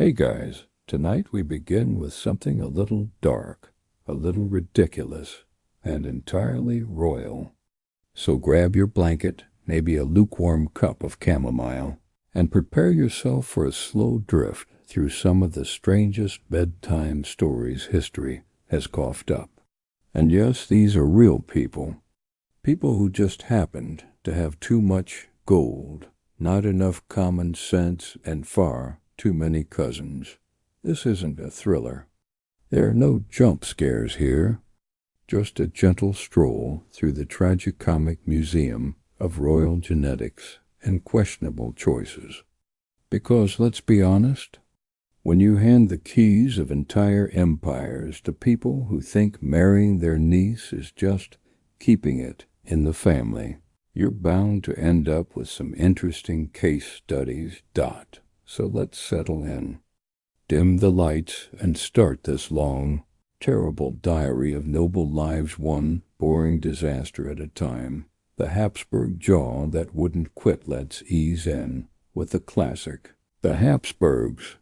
Hey guys, tonight we begin with something a little dark, a little ridiculous, and entirely royal. So grab your blanket, maybe a lukewarm cup of chamomile, and prepare yourself for a slow drift through some of the strangest bedtime stories history has coughed up. And yes, these are real people. People who just happened to have too much gold, not enough common sense, and far too many cousins. This isn't a thriller. There are no jump scares here, just a gentle stroll through the tragicomic museum of royal genetics and questionable choices. Because, let's be honest, when you hand the keys of entire empires to people who think marrying their niece is just keeping it in the family, you're bound to end up with some interesting case studies. So let's settle in, dim the lights, and start this long, terrible diary of noble lives, one boring disaster at a time. The Habsburg jaw that wouldn't quit. Let's ease in with the classic. The Habsburgs,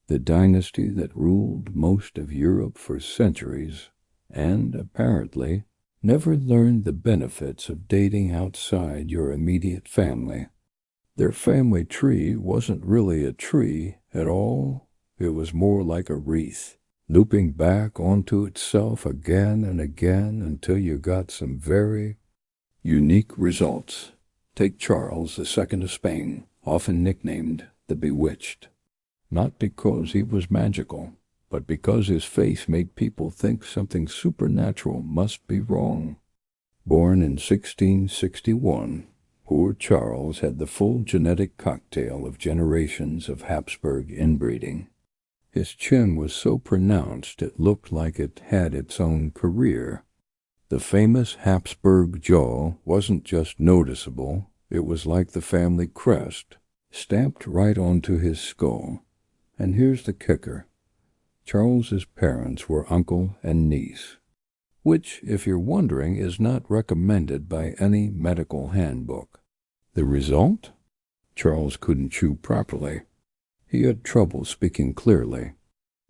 the dynasty that ruled most of Europe for centuries, and apparently never learned the benefits of dating outside your immediate family. Their family tree wasn't really a tree at all. It was more like a wreath, looping back onto itself again and again until you got some very unique results. Take Charles II of Spain, often nicknamed the Bewitched. Not because he was magical, but because his face made people think something supernatural must be wrong. Born in 1661, poor Charles had the full genetic cocktail of generations of Habsburg inbreeding. His chin was so pronounced it looked like it had its own career. The famous Habsburg jaw wasn't just noticeable, it was like the family crest, stamped right onto his skull. And here's the kicker. Charles's parents were uncle and niece, which, if you're wondering, is not recommended by any medical handbook. The result? Charles couldn't chew properly. He had trouble speaking clearly.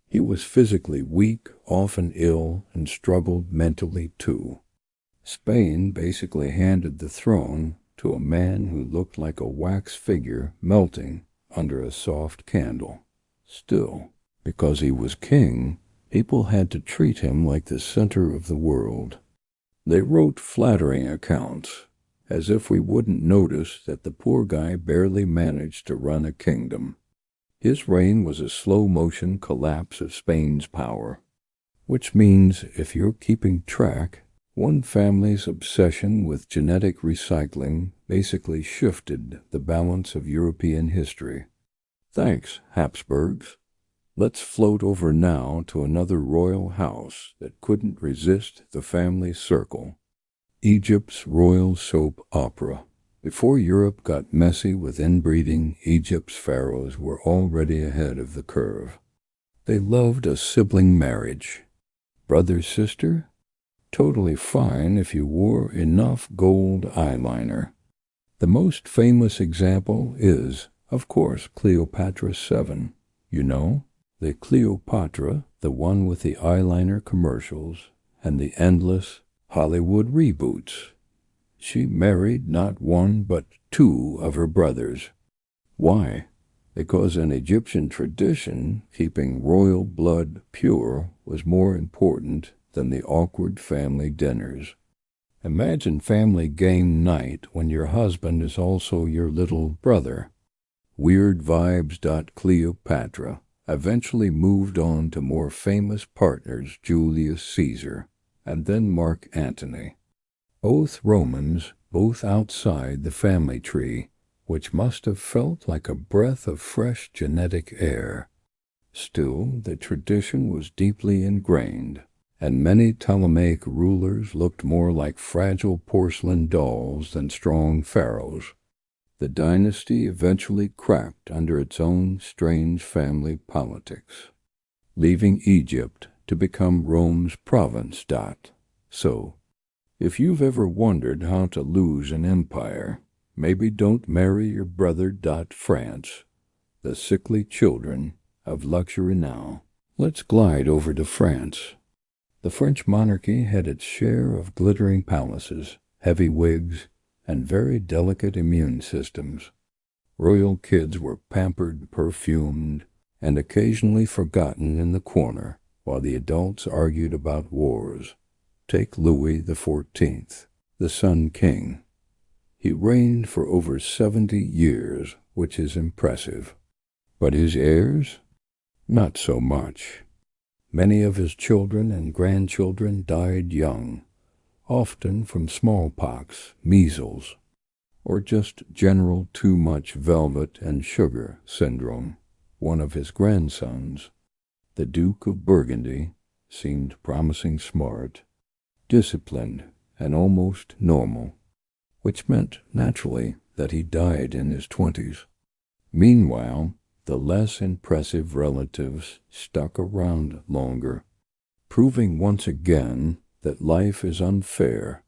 He was physically weak, often ill, and struggled mentally too. Spain basically handed the throne to a man who looked like a wax figure melting under a soft candle. Still, because he was king, people had to treat him like the center of the world. They wrote flattering accounts, as if we wouldn't notice that the poor guy barely managed to run a kingdom. His reign was a slow-motion collapse of Spain's power, which means, if you're keeping track, one family's obsession with genetic recycling basically shifted the balance of European history. Thanks, Habsburgs. Let's float over now to another royal house that couldn't resist the family circle. Egypt's royal soap opera. Before Europe got messy with inbreeding, Egypt's pharaohs were already ahead of the curve. They loved a sibling marriage. Brother-sister? Totally fine if you wore enough gold eyeliner. The most famous example is, of course, Cleopatra 7. You know, the Cleopatra, the one with the eyeliner commercials and the endless Hollywood reboots. She married not one but two of her brothers. Why? Because in Egyptian tradition, keeping royal blood pure was more important than the awkward family dinners. Imagine family game night when your husband is also your little brother. Weird Vibes. Cleopatra eventually moved on to more famous partners, Julius Caesar and then Mark Antony. Both Romans, both outside the family tree, which must have felt like a breath of fresh genetic air. Still, the tradition was deeply ingrained, and many Ptolemaic rulers looked more like fragile porcelain dolls than strong pharaohs. The dynasty eventually cracked under its own strange family politics, leaving Egypt to become Rome's province. So, if you've ever wondered how to lose an empire, maybe don't marry your brother. France. The sickly children of luxury now. Let's glide over to France. The French monarchy had its share of glittering palaces, heavy wigs, and very delicate immune systems. Royal kids were pampered, perfumed, and occasionally forgotten in the corner while the adults argued about wars. Take Louis XIV, the Sun King. He reigned for over 70 years, which is impressive. But his heirs? Not so much. Many of his children and grandchildren died young, often from smallpox, measles, or just general too much velvet and sugar syndrome. One of his grandsons, the Duke of Burgundy, seemed promising smart, disciplined, and almost normal, which meant, naturally, that he died in his 20s. Meanwhile, the less impressive relatives stuck around longer, proving once again that life is unfair.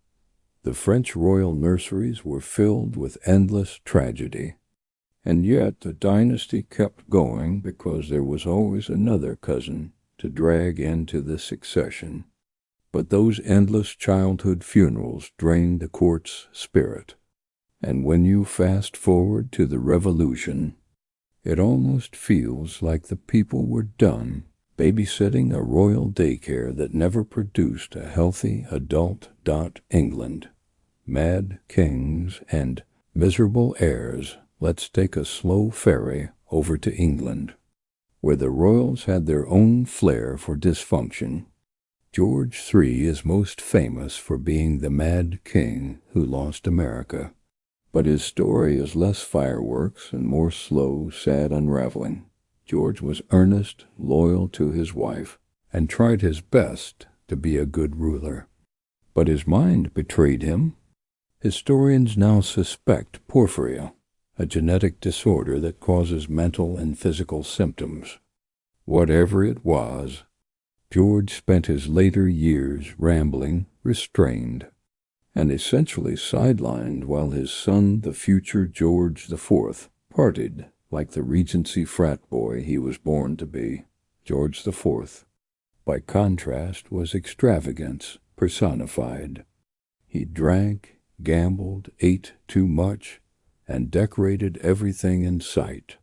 The French royal nurseries were filled with endless tragedy, and yet the dynasty kept going because there was always another cousin to drag into the succession. But those endless childhood funerals drained the court's spirit, and when you fast forward to the Revolution, it almost feels like the people were done babysitting a royal daycare that never produced a healthy adult. England. Mad kings and miserable heirs. Let's take a slow ferry over to England, where the royals had their own flair for dysfunction. George III is most famous for being the mad king who lost America. But his story is less fireworks and more slow, sad unraveling. George was earnest, loyal to his wife, and tried his best to be a good ruler. But his mind betrayed him. Historians now suspect porphyria, a genetic disorder that causes mental and physical symptoms. Whatever it was, George spent his later years rambling, restrained, and essentially sidelined while his son, the future George IV, partied like the Regency frat boy he was born to be. George IV, by contrast, was extravagance personified. He drank, gambled, ate too much, and decorated everything in sight.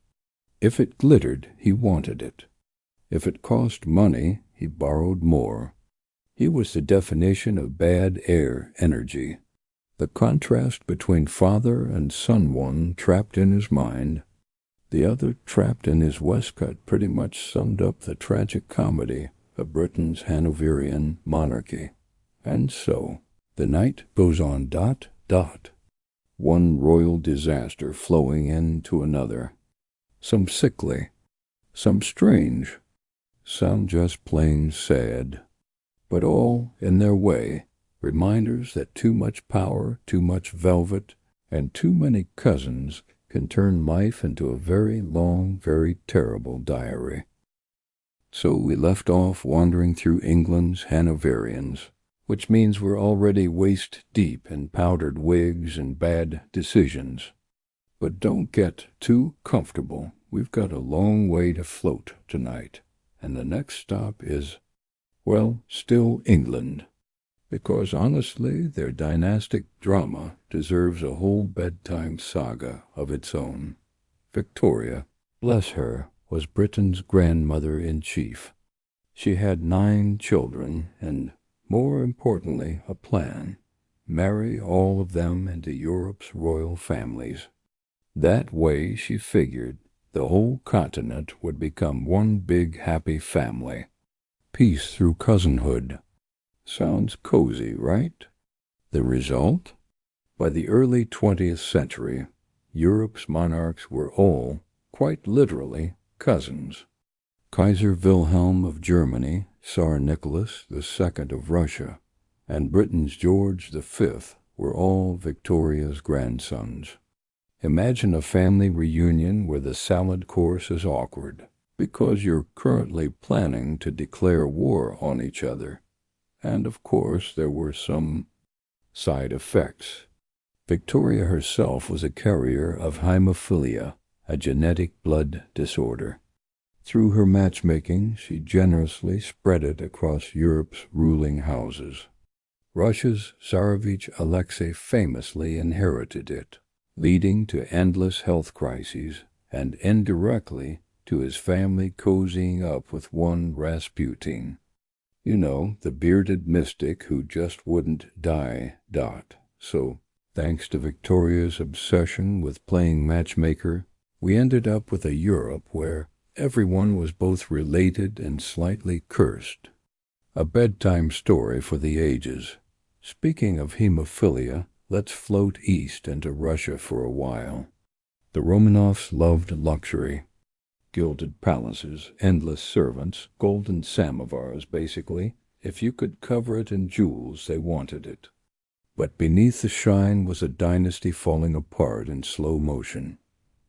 If it glittered, he wanted it. If it cost money, he borrowed more. He was the definition of bad air energy. The contrast between father and son, one trapped in his mind, the other trapped in his waistcoat, pretty much summed up the tragic comedy of Britain's Hanoverian monarchy. And so, the night goes on ... one royal disaster flowing into another. Some sickly, some strange, some just plain sad. But all, in their way, reminders that too much power, too much velvet, and too many cousins can turn life into a very long, very terrible diary. So we left off wandering through England's Hanoverians, which means we're already waist-deep in powdered wigs and bad decisions. But don't get too comfortable. We've got a long way to float tonight, and the next stop is, well, still England, because honestly, their dynastic drama deserves a whole bedtime saga of its own. Victoria, bless her, was Britain's grandmother-in-chief. She had 9 children and, more importantly, a plan: marry all of them into Europe's royal families. That way, she figured, the whole continent would become one big happy family. Peace through cousinhood. Sounds cozy, right? The result? By the early 20th century, Europe's monarchs were all, quite literally, cousins. Kaiser Wilhelm of Germany, Tsar Nicholas II of Russia, and Britain's George V were all Victoria's grandsons. Imagine a family reunion where the salad course is awkward, because you're currently planning to declare war on each other. And of course there were some side effects. Victoria herself was a carrier of hemophilia, a genetic blood disorder. Through her matchmaking, she generously spread it across Europe's ruling houses. Russia's Tsarevich Alexei famously inherited it, leading to endless health crises and indirectly to his family cozying up with one Rasputin. You know, the bearded mystic who just wouldn't die. So, thanks to Victoria's obsession with playing matchmaker, we ended up with a Europe where everyone was both related and slightly cursed. A bedtime story for the ages. Speaking of hemophilia, let's float east into Russia for a while. The Romanovs loved luxury. Gilded palaces, endless servants, golden samovars, basically. If you could cover it in jewels, they wanted it. But beneath the shine was a dynasty falling apart in slow motion.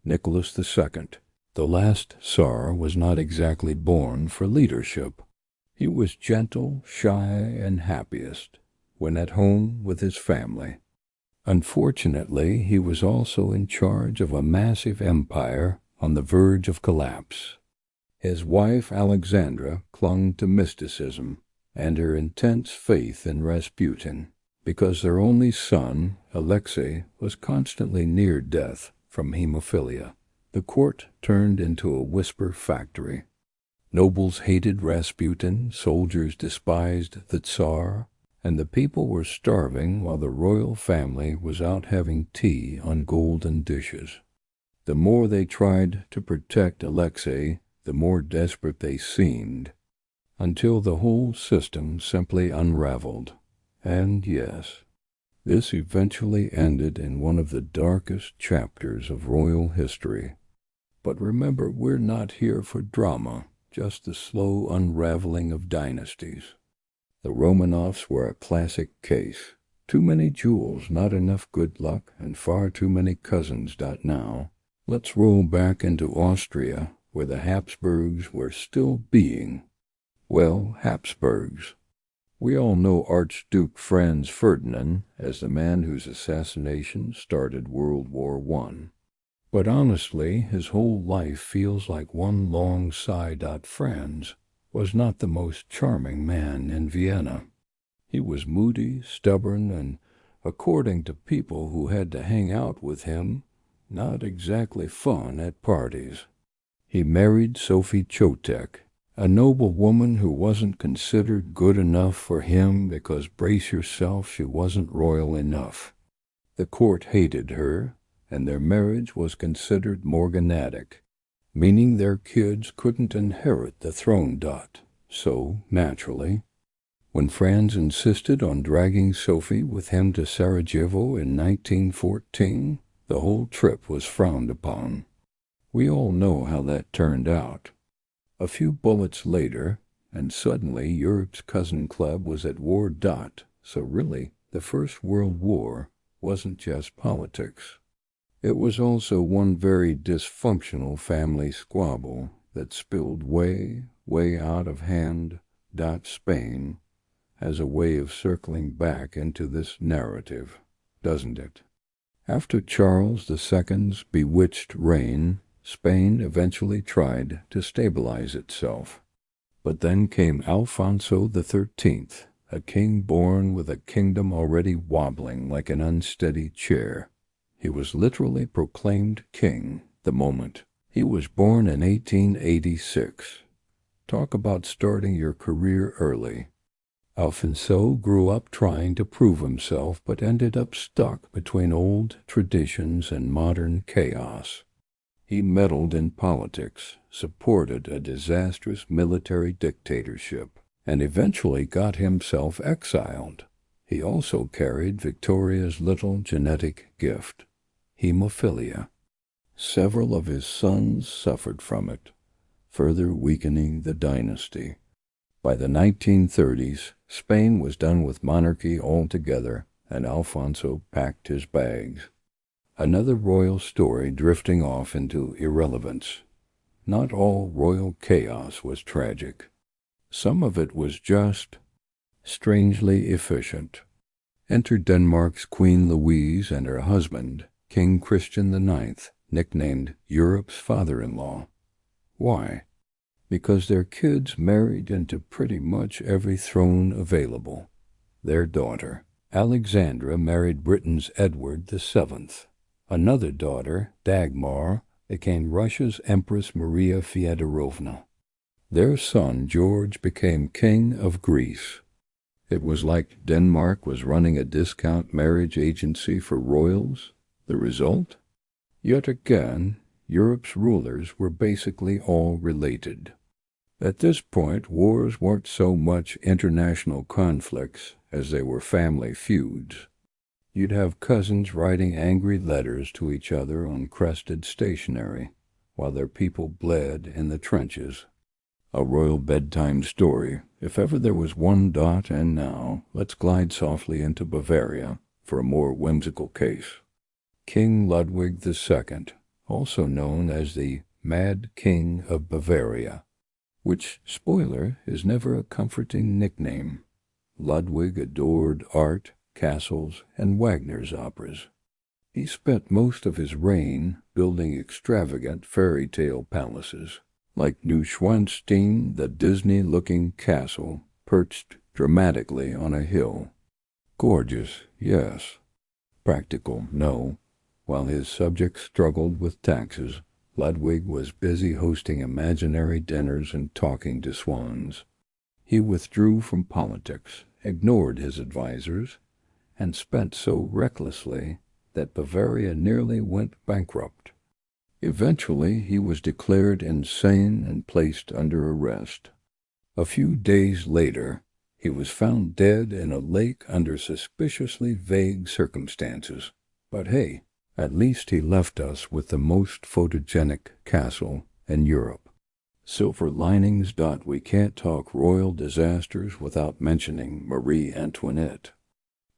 Nicholas II, the last Tsar, was not exactly born for leadership. He was gentle, shy, and happiest when at home with his family. Unfortunately, he was also in charge of a massive empire on the verge of collapse. His wife Alexandra clung to mysticism and her intense faith in Rasputin, because their only son, Alexei, was constantly near death from hemophilia. The court turned into a whisper factory. Nobles hated Rasputin, soldiers despised the Tsar, and the people were starving while the royal family was out having tea on golden dishes. The more they tried to protect Alexei, the more desperate they seemed, until the whole system simply unraveled. And yes, this eventually ended in one of the darkest chapters of royal history. But remember, we're not here for drama, just the slow unraveling of dynasties. The Romanovs were a classic case. Too many jewels, not enough good luck, and far too many cousins. Now, let's roll back into Austria, where the Habsburgs were still being, well, Habsburgs. We all know Archduke Franz Ferdinand as the man whose assassination started World War I. But honestly, his whole life feels like one long sigh. Franz was not the most charming man in Vienna. He was moody, stubborn, and, according to people who had to hang out with him, not exactly fun at parties. He married Sophie Chotek, a noble woman who wasn't considered good enough for him because, brace yourself, she wasn't royal enough. The court hated her, and their marriage was considered morganatic, meaning their kids couldn't inherit the throne. So, naturally, when Franz insisted on dragging Sophie with him to Sarajevo in 1914, the whole trip was frowned upon. We all know how that turned out. A few bullets later, and suddenly Europe's cousin club was at war. So really, the First World War wasn't just politics. It was also one very dysfunctional family squabble that spilled way out of hand. Spain has a way of circling back into this narrative, doesn't it? After Charles II's bewitched reign, Spain eventually tried to stabilize itself. But then came Alfonso XIII, a king born with a kingdom already wobbling like an unsteady chair. He was literally proclaimed king the moment. He was born in 1886. Talk about starting your career early. Alfonso grew up trying to prove himself, but ended up stuck between old traditions and modern chaos. He meddled in politics, supported a disastrous military dictatorship, and eventually got himself exiled. He also carried Victoria's little genetic gift, hemophilia. Several of his sons suffered from it, further weakening the dynasty. By the 1930s, Spain was done with monarchy altogether, and Alfonso packed his bags. Another royal story drifting off into irrelevance. Not all royal chaos was tragic. Some of it was just strangely efficient. Enter Denmark's Queen Louise and her husband, King Christian IX, nicknamed Europe's father-in-law. Why? because their kids married into pretty much every throne available. Their daughter, Alexandra, married Britain's Edward VII. Another daughter, Dagmar, became Russia's Empress Maria Feodorovna. Their son, George, became King of Greece. It was like Denmark was running a discount marriage agency for royals. The result? Yet again, Europe's rulers were basically all related. At this point, wars weren't so much international conflicts as they were family feuds. You'd have cousins writing angry letters to each other on crested stationery, while their people bled in the trenches. A royal bedtime story, if ever there was one. And now, let's glide softly into Bavaria for a more whimsical case. King Ludwig II, also known as the Mad King of Bavaria, which, spoiler, is never a comforting nickname. Ludwig adored art, castles, and Wagner's operas. He spent most of his reign building extravagant fairy tale palaces, like Neuschwanstein, the Disney-looking castle perched dramatically on a hill. Gorgeous, yes. Practical, no. While his subjects struggled with taxes, Ludwig was busy hosting imaginary dinners and talking to swans. He withdrew from politics, ignored his advisors, and spent so recklessly that Bavaria nearly went bankrupt. Eventually, he was declared insane and placed under arrest. A few days later, he was found dead in a lake under suspiciously vague circumstances. But hey, at least he left us with the most photogenic castle in Europe. Silver linings. We can't talk royal disasters without mentioning Marie Antoinette.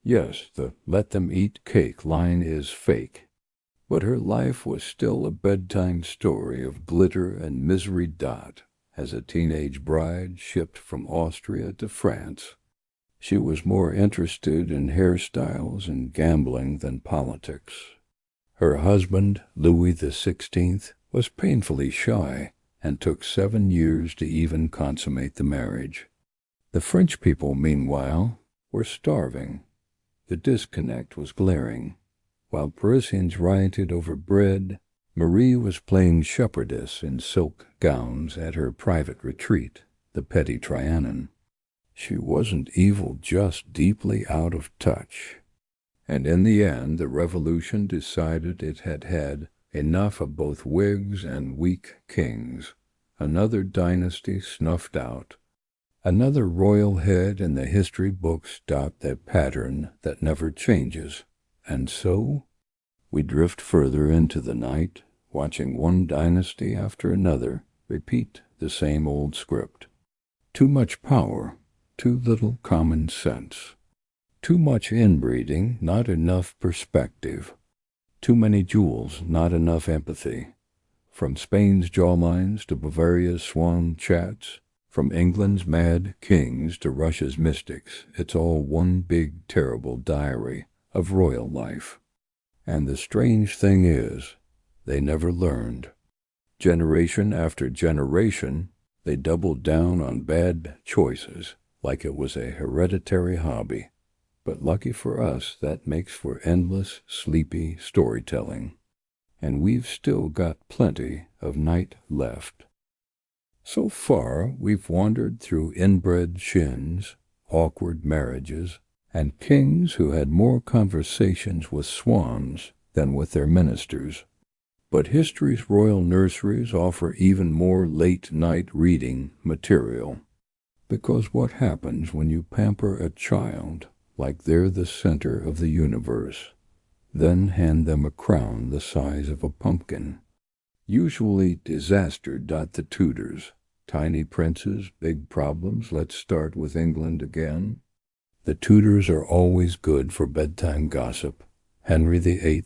Yes, the let them eat cake line is fake, but her life was still a bedtime story of glitter and misery. As a teenage bride shipped from Austria to France, she was more interested in hairstyles and gambling than politics. Her husband, Louis XVI, was painfully shy and took 7 years to even consummate the marriage. The French people, meanwhile, were starving. The disconnect was glaring. While Parisians rioted over bread, Marie was playing shepherdess in silk gowns at her private retreat, the Petit Trianon. She wasn't evil, just deeply out of touch. And in the end, the revolution decided it had had enough of both wigs and weak kings. Another dynasty snuffed out. Another royal head in the history books. That pattern that never changes. And so, we drift further into the night, watching one dynasty after another repeat the same old script. Too much power, too little common sense. Too much inbreeding, not enough perspective. Too many jewels, not enough empathy. From Spain's jawlines to Bavaria's swan chats, from England's mad kings to Russia's mystics, it's all one big, terrible diary of royal life. And the strange thing is, they never learned. Generation after generation, they doubled down on bad choices, like it was a hereditary hobby. But lucky for us, that makes for endless, sleepy storytelling. And we've still got plenty of night left. So far, we've wandered through inbred shins, awkward marriages, and kings who had more conversations with swans than with their ministers. But history's royal nurseries offer even more late-night reading material. Because what happens when you pamper a child like they're the center of the universe, then hand them a crown the size of a pumpkin? Usually disaster. The Tudors. Tiny princes, big problems. Let's start with England again. The Tudors are always good for bedtime gossip. Henry VIII,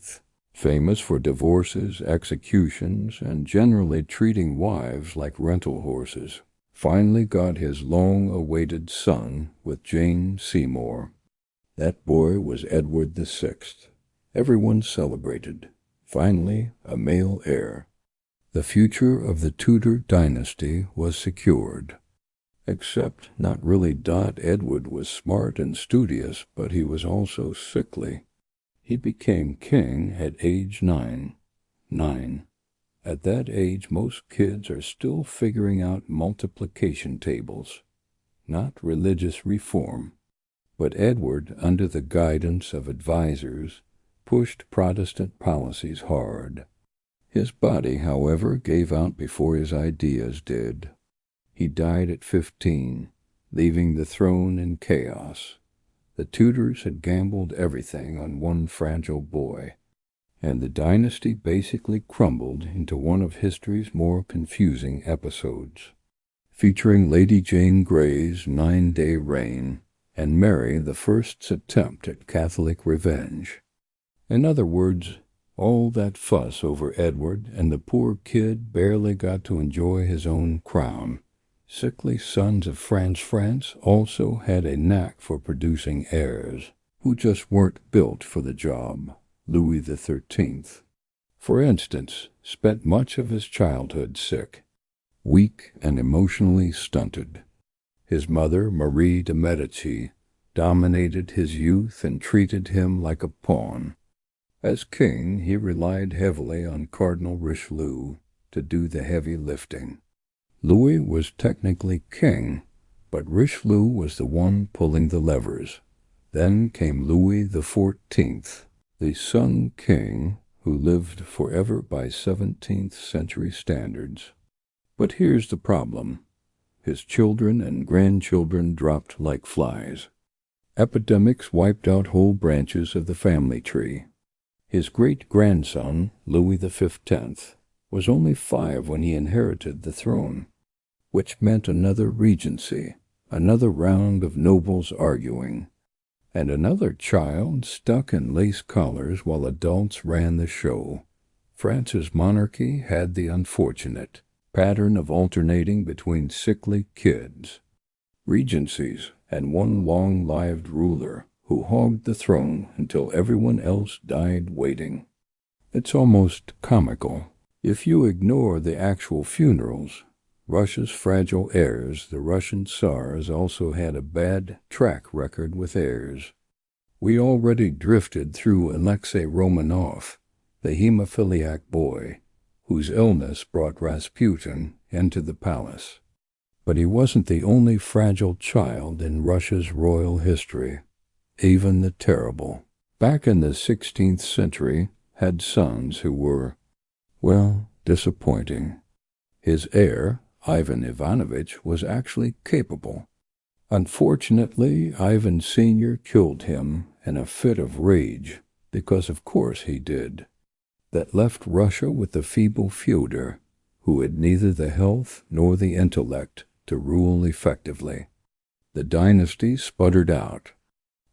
famous for divorces, executions, and generally treating wives like rental horses, finally got his long-awaited son with Jane Seymour. That boy was Edward VI. Everyone celebrated. Finally, a male heir. The future of the Tudor dynasty was secured. Except not really. Edward was smart and studious, but he was also sickly. He became king at age 9. At that age, most kids are still figuring out multiplication tables. Not religious reform. But Edward, under the guidance of advisers, pushed Protestant policies hard. His body, however, gave out before his ideas did. He died at 15, leaving the throne in chaos. The Tudors had gambled everything on one fragile boy, and the dynasty basically crumbled into one of history's more confusing episodes, featuring Lady Jane Grey's 9-day reign and Mary the First's attempt at Catholic revenge. In other words, all that fuss over Edward, and the poor kid barely got to enjoy his own crown. Sickly sons of France also had a knack for producing heirs who just weren't built for the job. Louis XIII, for instance, spent much of his childhood sick, weak and emotionally stunted. His mother, Marie de Medici, dominated his youth and treated him like a pawn. As king, he relied heavily on Cardinal Richelieu to do the heavy lifting. Louis was technically king, but Richelieu was the one pulling the levers. Then came Louis XIV, the Sun King, who lived forever by 17th century standards. But here's the problem. His children and grandchildren dropped like flies. Epidemics wiped out whole branches of the family tree. His great-grandson, Louis XV, was only 5 when he inherited the throne, which meant another regency, another round of nobles arguing, and another child stuck in lace collars while adults ran the show. France's monarchy had the unfortunate pattern of alternating between sickly kids, regencies, and one long-lived ruler who hogged the throne until everyone else died waiting. It's almost comical. If you ignore the actual funerals, Russia's fragile heirs, the Russian Tsars, also had a bad track record with heirs. We already drifted through Alexei Romanov, the hemophiliac boy, whose illness brought Rasputin into the palace. But he wasn't the only fragile child in Russia's royal history. Ivan the Terrible, back in the 16th century, had sons who were, well, disappointing. His heir, Ivan Ivanovich, was actually capable. Unfortunately, Ivan Sr. killed him in a fit of rage, because of course he did. That left Russia with the feeble Fyodor, who had neither the health nor the intellect to rule effectively. The dynasty sputtered out,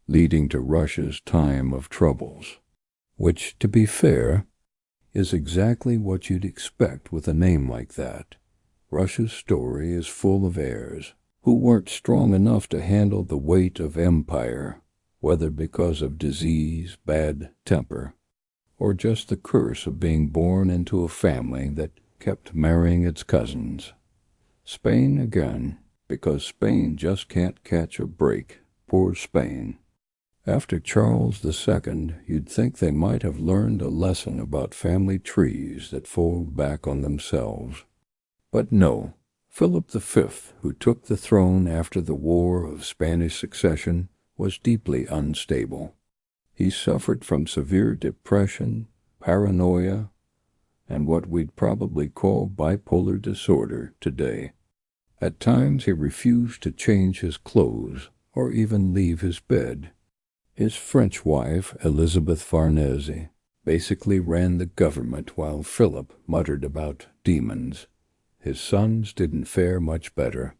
leading to Russia's time of troubles, which, to be fair, is exactly what you'd expect with a name like that. Russia's story is full of heirs who weren't strong enough to handle the weight of empire, whether because of disease, bad temper, or just the curse of being born into a family that kept marrying its cousins. Spain again, because Spain just can't catch a break. Poor Spain. After Charles II, you'd think they might have learned a lesson about family trees that fold back on themselves. But no, Philip V, who took the throne after the War of Spanish Succession, was deeply unstable. He suffered from severe depression, paranoia, and what we'd probably call bipolar disorder today. At times he refused to change his clothes or even leave his bed. His French wife, Elizabeth Farnese, basically ran the government while Philip muttered about demons. His sons didn't fare much better.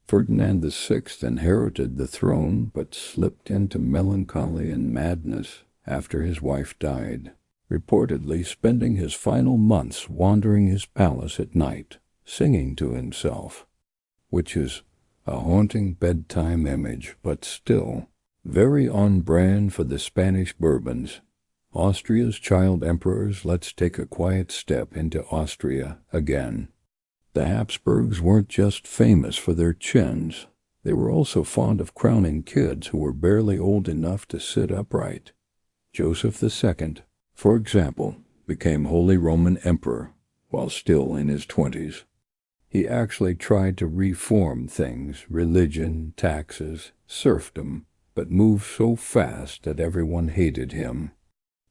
Ferdinand VI inherited the throne but slipped into melancholy and madness after his wife died, reportedly spending his final months wandering his palace at night, singing to himself, which is a haunting bedtime image, but still very on brand for the Spanish Bourbons. Austria's child emperors. Let's take a quiet step into Austria again. The Habsburgs weren't just famous for their chins. They were also fond of crowning kids who were barely old enough to sit upright. Joseph II, for example, became Holy Roman Emperor while still in his 20s. He actually tried to reform things, religion, taxes, serfdom, but moved so fast that everyone hated him.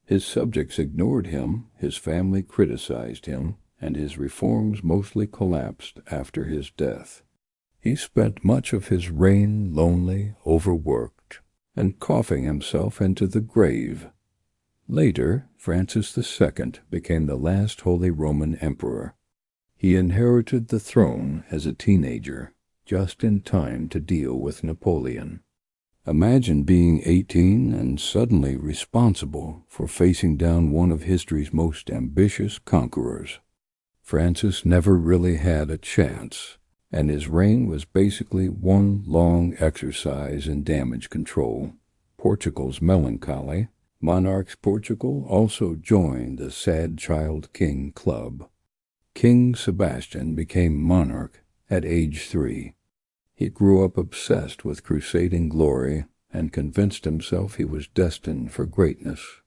His subjects ignored him, his family criticized him, and his reforms mostly collapsed after his death. He spent much of his reign lonely, overworked, and coughing himself into the grave. Later, Francis II became the last Holy Roman Emperor. He inherited the throne as a teenager, just in time to deal with Napoleon. Imagine being 18 and suddenly responsible for facing down one of history's most ambitious conquerors. Francis never really had a chance, and his reign was basically one long exercise in damage control. Portugal's melancholy. Monarchs Portugal also joined the Sad Child King Club. King Sebastian became monarch at age 3. He grew up obsessed with crusading glory and convinced himself he was destined for greatness.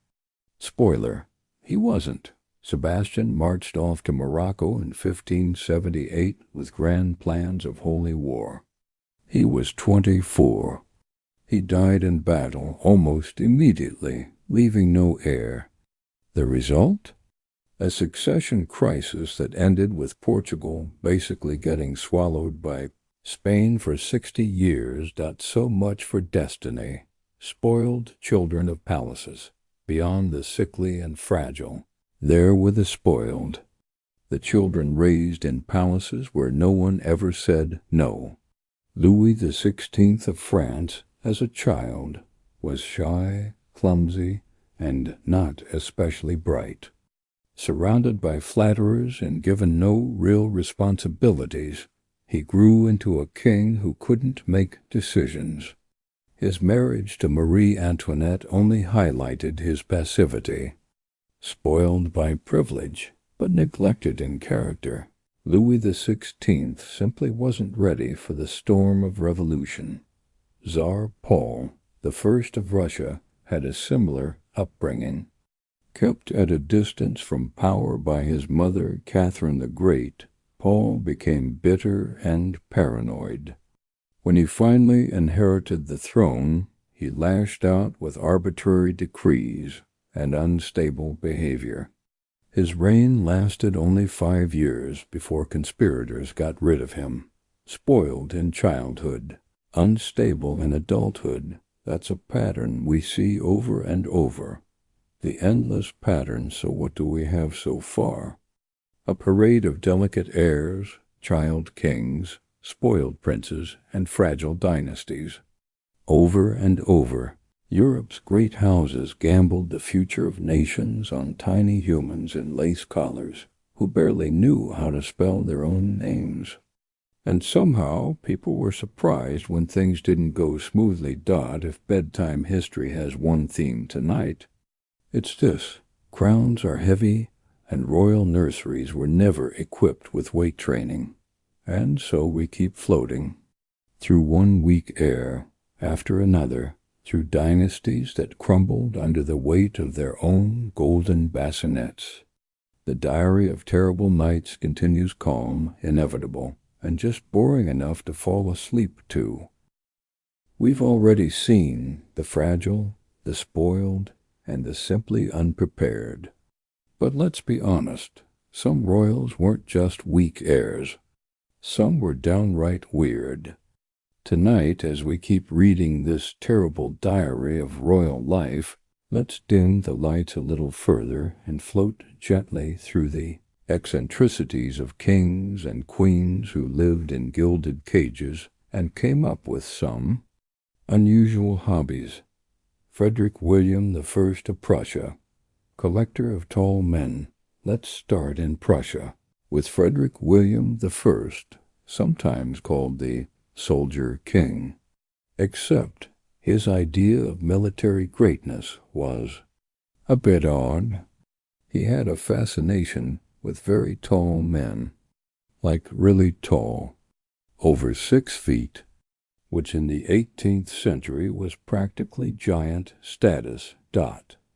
Spoiler, he wasn't. Sebastian marched off to Morocco in 1578 with grand plans of holy war. He was 24. He died in battle almost immediately, leaving no heir. The result? A succession crisis that ended with Portugal basically getting swallowed by Spain for 60 years. So much for destiny. Spoiled children of palaces, beyond the sickly and fragile. There were the spoiled. The children raised in palaces where no one ever said no. Louis XVI of France, as a child, was shy, clumsy, and not especially bright. Surrounded by flatterers and given no real responsibilities, he grew into a king who couldn't make decisions. His marriage to Marie Antoinette only highlighted his passivity. Spoiled by privilege, but neglected in character, Louis XVI simply wasn't ready for the storm of revolution. Tsar Paul I of Russia had a similar upbringing. Kept at a distance from power by his mother, Catherine the Great, Paul became bitter and paranoid. When he finally inherited the throne, he lashed out with arbitrary decrees and unstable behavior. His reign lasted only 5 years before conspirators got rid of him. Spoiled in childhood, unstable in adulthood. That's a pattern we see over and over. The endless pattern. So what do we have so far? A parade of delicate heirs, child kings, spoiled princes, and fragile dynasties. Over and over, Europe's great houses gambled the future of nations on tiny humans in lace collars who barely knew how to spell their own names. And somehow people were surprised when things didn't go smoothly. If bedtime history has one theme tonight, it's this: crowns are heavy, and royal nurseries were never equipped with weight training. And so we keep floating through one weak heir after another, through dynasties that crumbled under the weight of their own golden bassinets. The diary of terrible nights continues, calm, inevitable, and just boring enough to fall asleep to. We've already seen the fragile, the spoiled, and the simply unprepared. But let's be honest, some royals weren't just weak heirs. Some were downright weird. Tonight, as we keep reading this terrible diary of royal life, let's dim the lights a little further and float gently through the eccentricities of kings and queens who lived in gilded cages and came up with some unusual hobbies. Frederick William I of Prussia, collector of tall men. Let's start in Prussia with Frederick William I, sometimes called the Soldier King. Except his idea of military greatness was A bit odd. He had a fascination with very tall men, like really tall, over 6 feet, which in the 18th century was practically giant status.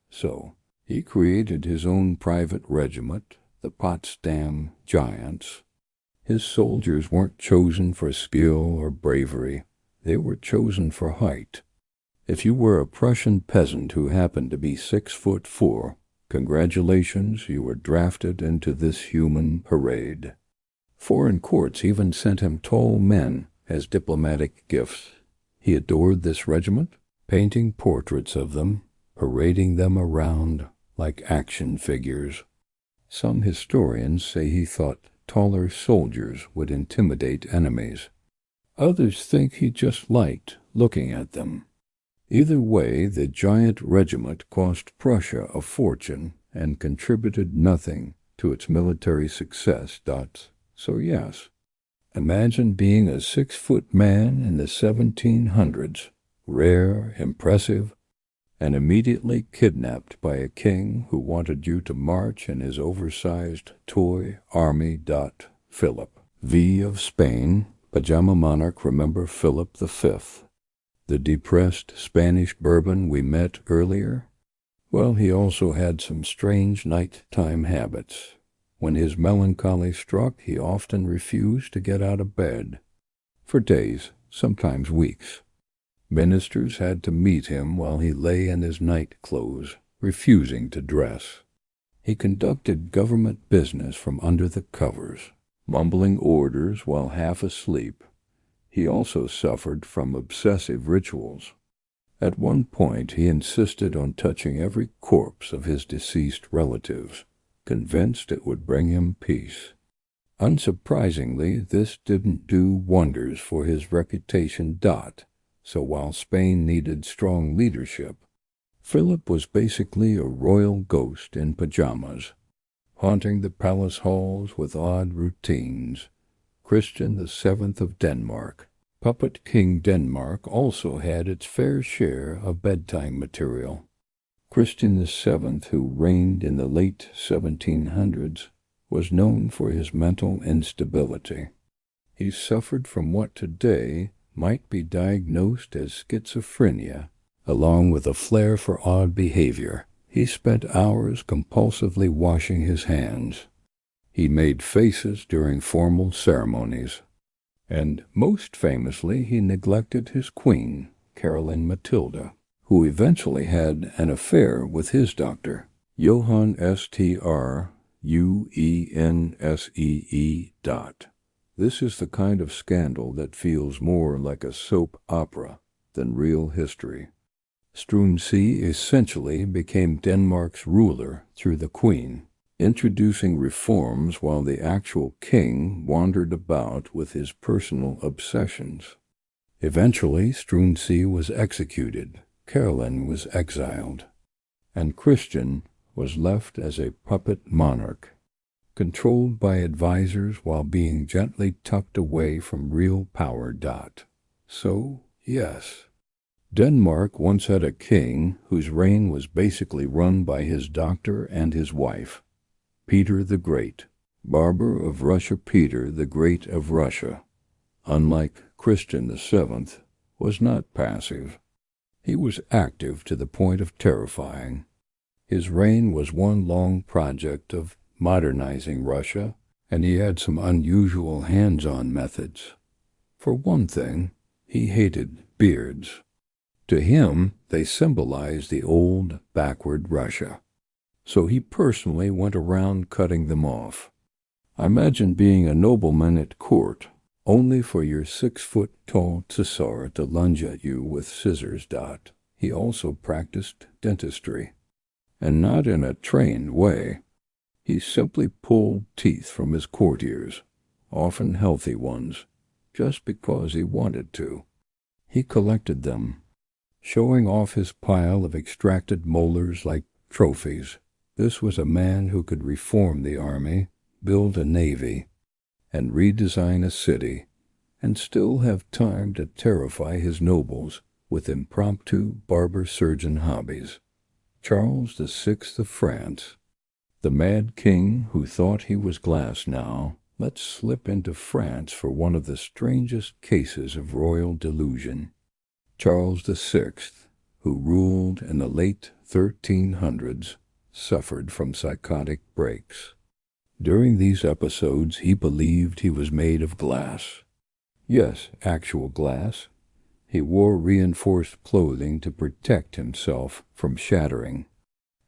So he created his own private regiment, the Potsdam Giants. His soldiers weren't chosen for skill or bravery. They were chosen for height. If you were a Prussian peasant who happened to be 6'4", congratulations, you were drafted into this human parade. Foreign courts even sent him tall men as diplomatic gifts. He adored this regiment, painting portraits of them, parading them around like action figures. Some historians say he thought taller soldiers would intimidate enemies. Others think he just liked looking at them. Either way, the giant regiment cost Prussia a fortune and contributed nothing to its military success. So yes, imagine being a 6-foot man in the 1700s, rare, impressive, and immediately kidnapped by a king who wanted you to march in his oversized toy army. Philip V of Spain, pajama monarch, remember Philip V, the depressed Spanish Bourbon we met earlier? Well, he also had some strange nighttime habits. When his melancholy struck, he often refused to get out of bed. For days, sometimes weeks. Ministers had to meet him while he lay in his night clothes, refusing to dress. He conducted government business from under the covers, mumbling orders while half asleep. He also suffered from obsessive rituals. At one point, he insisted on touching every corpse of his deceased relatives, convinced it would bring him peace. Unsurprisingly, this didn't do wonders for his reputation. So while Spain needed strong leadership, Philip was basically a royal ghost in pajamas, haunting the palace halls with odd routines. Christian VII of Denmark, puppet King Denmark, also had its fair share of bedtime material. Christian VII, who reigned in the late 1700s, was known for his mental instability. He suffered from what today might be diagnosed as schizophrenia, along with a flair for odd behavior. He spent hours compulsively washing his hands. He made faces during formal ceremonies. And most famously, he neglected his queen, Caroline Matilda, who eventually had an affair with his doctor, Johann Struensee. This is the kind of scandal that feels more like a soap opera than real history. Struensee essentially became Denmark's ruler through the queen, introducing reforms while the actual king wandered about with his personal obsessions. Eventually, Struensee was executed, Caroline was exiled, and Christian was left as a puppet monarch, controlled by advisors while being gently tucked away from real power. So, yes, Denmark once had a king whose reign was basically run by his doctor and his wife, Peter the Great, Barber of Russia. Peter the Great of Russia, unlike Christian VII, was not passive. He was active to the point of terrifying. His reign was one long project of modernizing Russia, and he had some unusual hands-on methods. For one thing, he hated beards. To him, they symbolized the old, backward Russia. So he personally went around cutting them off. Imagine being a nobleman at court, only for your 6-foot-tall Tsar to lunge at you with scissors. He also practiced dentistry, and not in a trained way. He simply pulled teeth from his courtiers, often healthy ones, just because he wanted to. He collected them, showing off his pile of extracted molars like trophies. This was a man who could reform the army, build a navy, and redesign a city, and still have time to terrify his nobles with impromptu barber-surgeon hobbies. Charles VI of France, the mad king who thought he was glass now, let slip into France for one of the strangest cases of royal delusion. Charles VI, who ruled in the late 1300s, suffered from psychotic breaks. During these episodes, he believed he was made of glass. Yes, actual glass. He wore reinforced clothing to protect himself from shattering.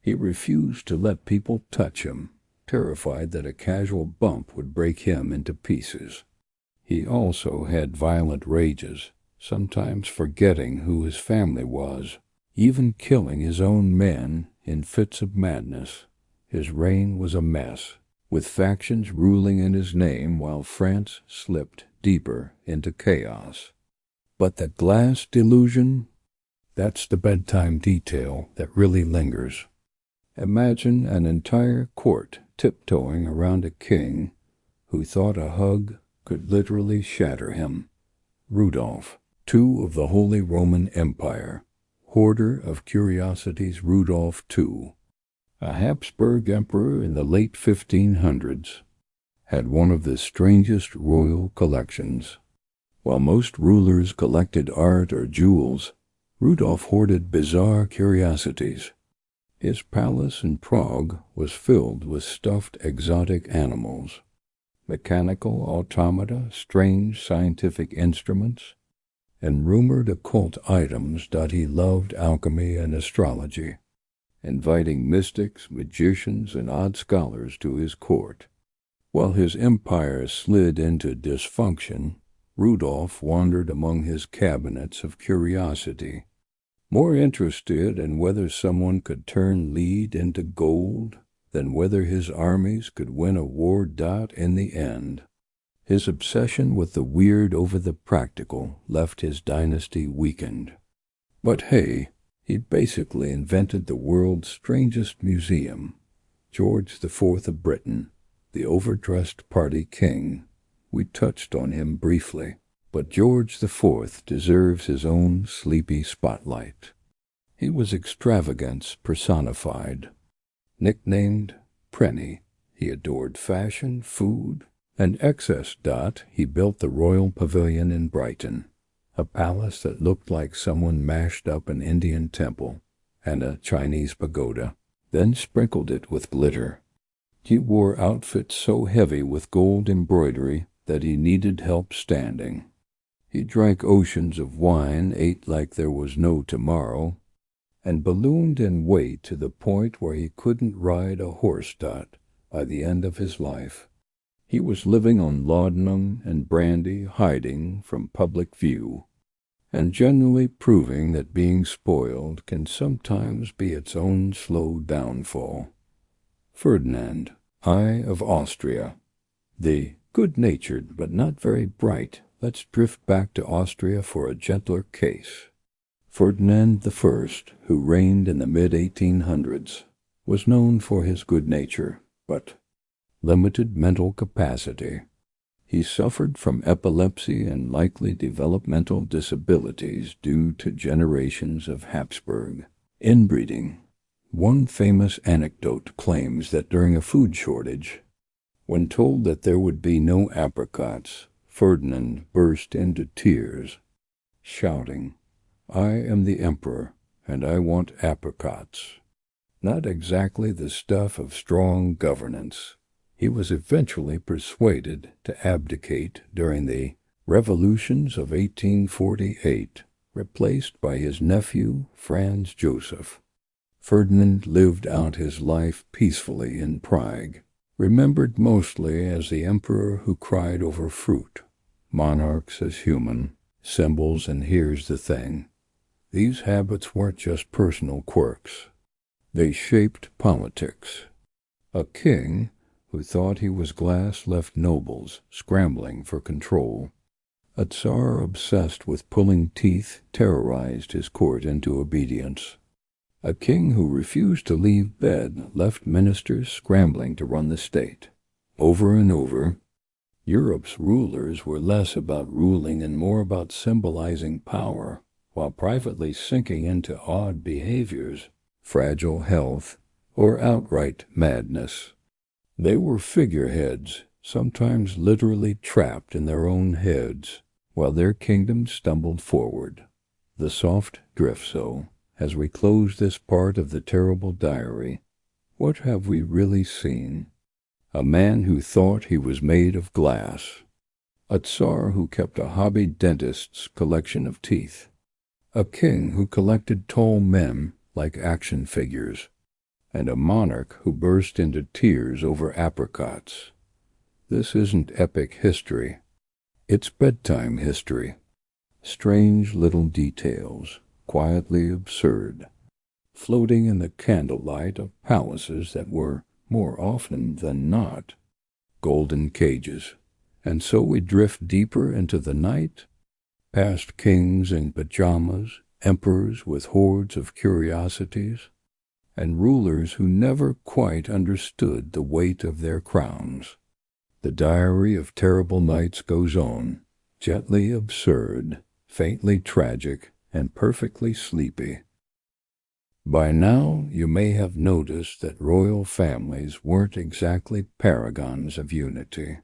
He refused to let people touch him, terrified that a casual bump would break him into pieces. He also had violent rages, sometimes forgetting who his family was, even killing his own men in fits of madness. His reign was a mess, with factions ruling in his name while France slipped deeper into chaos. But the glass delusion, that's the bedtime detail that really lingers. Imagine an entire court tiptoeing around a king who thought a hug could literally shatter him. Rudolph, II of the Holy Roman Empire, hoarder of curiosities Rudolph II, a Habsburg emperor in the late 1500s, had one of the strangest royal collections. While most rulers collected art or jewels, Rudolph hoarded bizarre curiosities. His palace in Prague was filled with stuffed exotic animals, mechanical automata, strange scientific instruments, and rumored occult items that he loved alchemy and astrology, inviting mystics, magicians, and odd scholars to his court. While his empire slid into dysfunction, Rudolph wandered among his cabinets of curiosity, more interested in whether someone could turn lead into gold than whether his armies could win a war in the end. His obsession with the weird over the practical left his dynasty weakened. But hey, he'd basically invented the world's strangest museum. George IV of Britain, the overdressed party king. We touched on him briefly, but George IV deserves his own sleepy spotlight. He was extravagance personified. Nicknamed Prenny, he adored fashion, food, and excess. He built the Royal Pavilion in Brighton, a palace that looked like someone mashed up an Indian temple and a Chinese pagoda, then sprinkled it with glitter. He wore outfits so heavy with gold embroidery that he needed help standing. He drank oceans of wine, ate like there was no tomorrow, and ballooned in weight to the point where he couldn't ride a horse by the end of his life. He was living on laudanum and brandy, hiding from public view, and generally proving that being spoiled can sometimes be its own slow downfall. Ferdinand, I of Austria, the good-natured but not very bright. Let's drift back to Austria for a gentler case. Ferdinand I, who reigned in the mid-1800s, was known for his good nature, but limited mental capacity. He suffered from epilepsy and likely developmental disabilities due to generations of Habsburg inbreeding. One famous anecdote claims that during a food shortage, when told that there would be no apricots, Ferdinand burst into tears, shouting, "I am the emperor, and I want apricots." Not exactly the stuff of strong governance. He was eventually persuaded to abdicate during the revolutions of 1848, replaced by his nephew Franz Joseph. Ferdinand lived out his life peacefully in Prague, remembered mostly as the emperor who cried over fruit, monarchs as human symbols. And here's the thing. These habits weren't just personal quirks. They shaped politics. A king who thought he was glass left nobles scrambling for control. A Tsar obsessed with pulling teeth terrorized his court into obedience. A king who refused to leave bed left ministers scrambling to run the state. Over and over, Europe's rulers were less about ruling and more about symbolizing power, while privately sinking into odd behaviors. fragile health, or outright madness. They were figureheads, sometimes literally trapped in their own heads, while their kingdom stumbled forward. The soft drift so, as we close this part of the terrible diary, what have we really seen? A man who thought he was made of glass, a Tsar who kept a hobby dentist's collection of teeth, a king who collected tall men like action figures, and a monarch who burst into tears over apricots. This isn't epic history. It's bedtime history. Strange little details, quietly absurd, floating in the candlelight of palaces that were, more often than not, golden cages. And so we drift deeper into the night, past kings in pajamas, emperors with hordes of curiosities, and rulers who never quite understood the weight of their crowns. The diary of terrible nights goes on, gently absurd, faintly tragic, and perfectly sleepy. By now you may have noticed that royal families weren't exactly paragons of unity.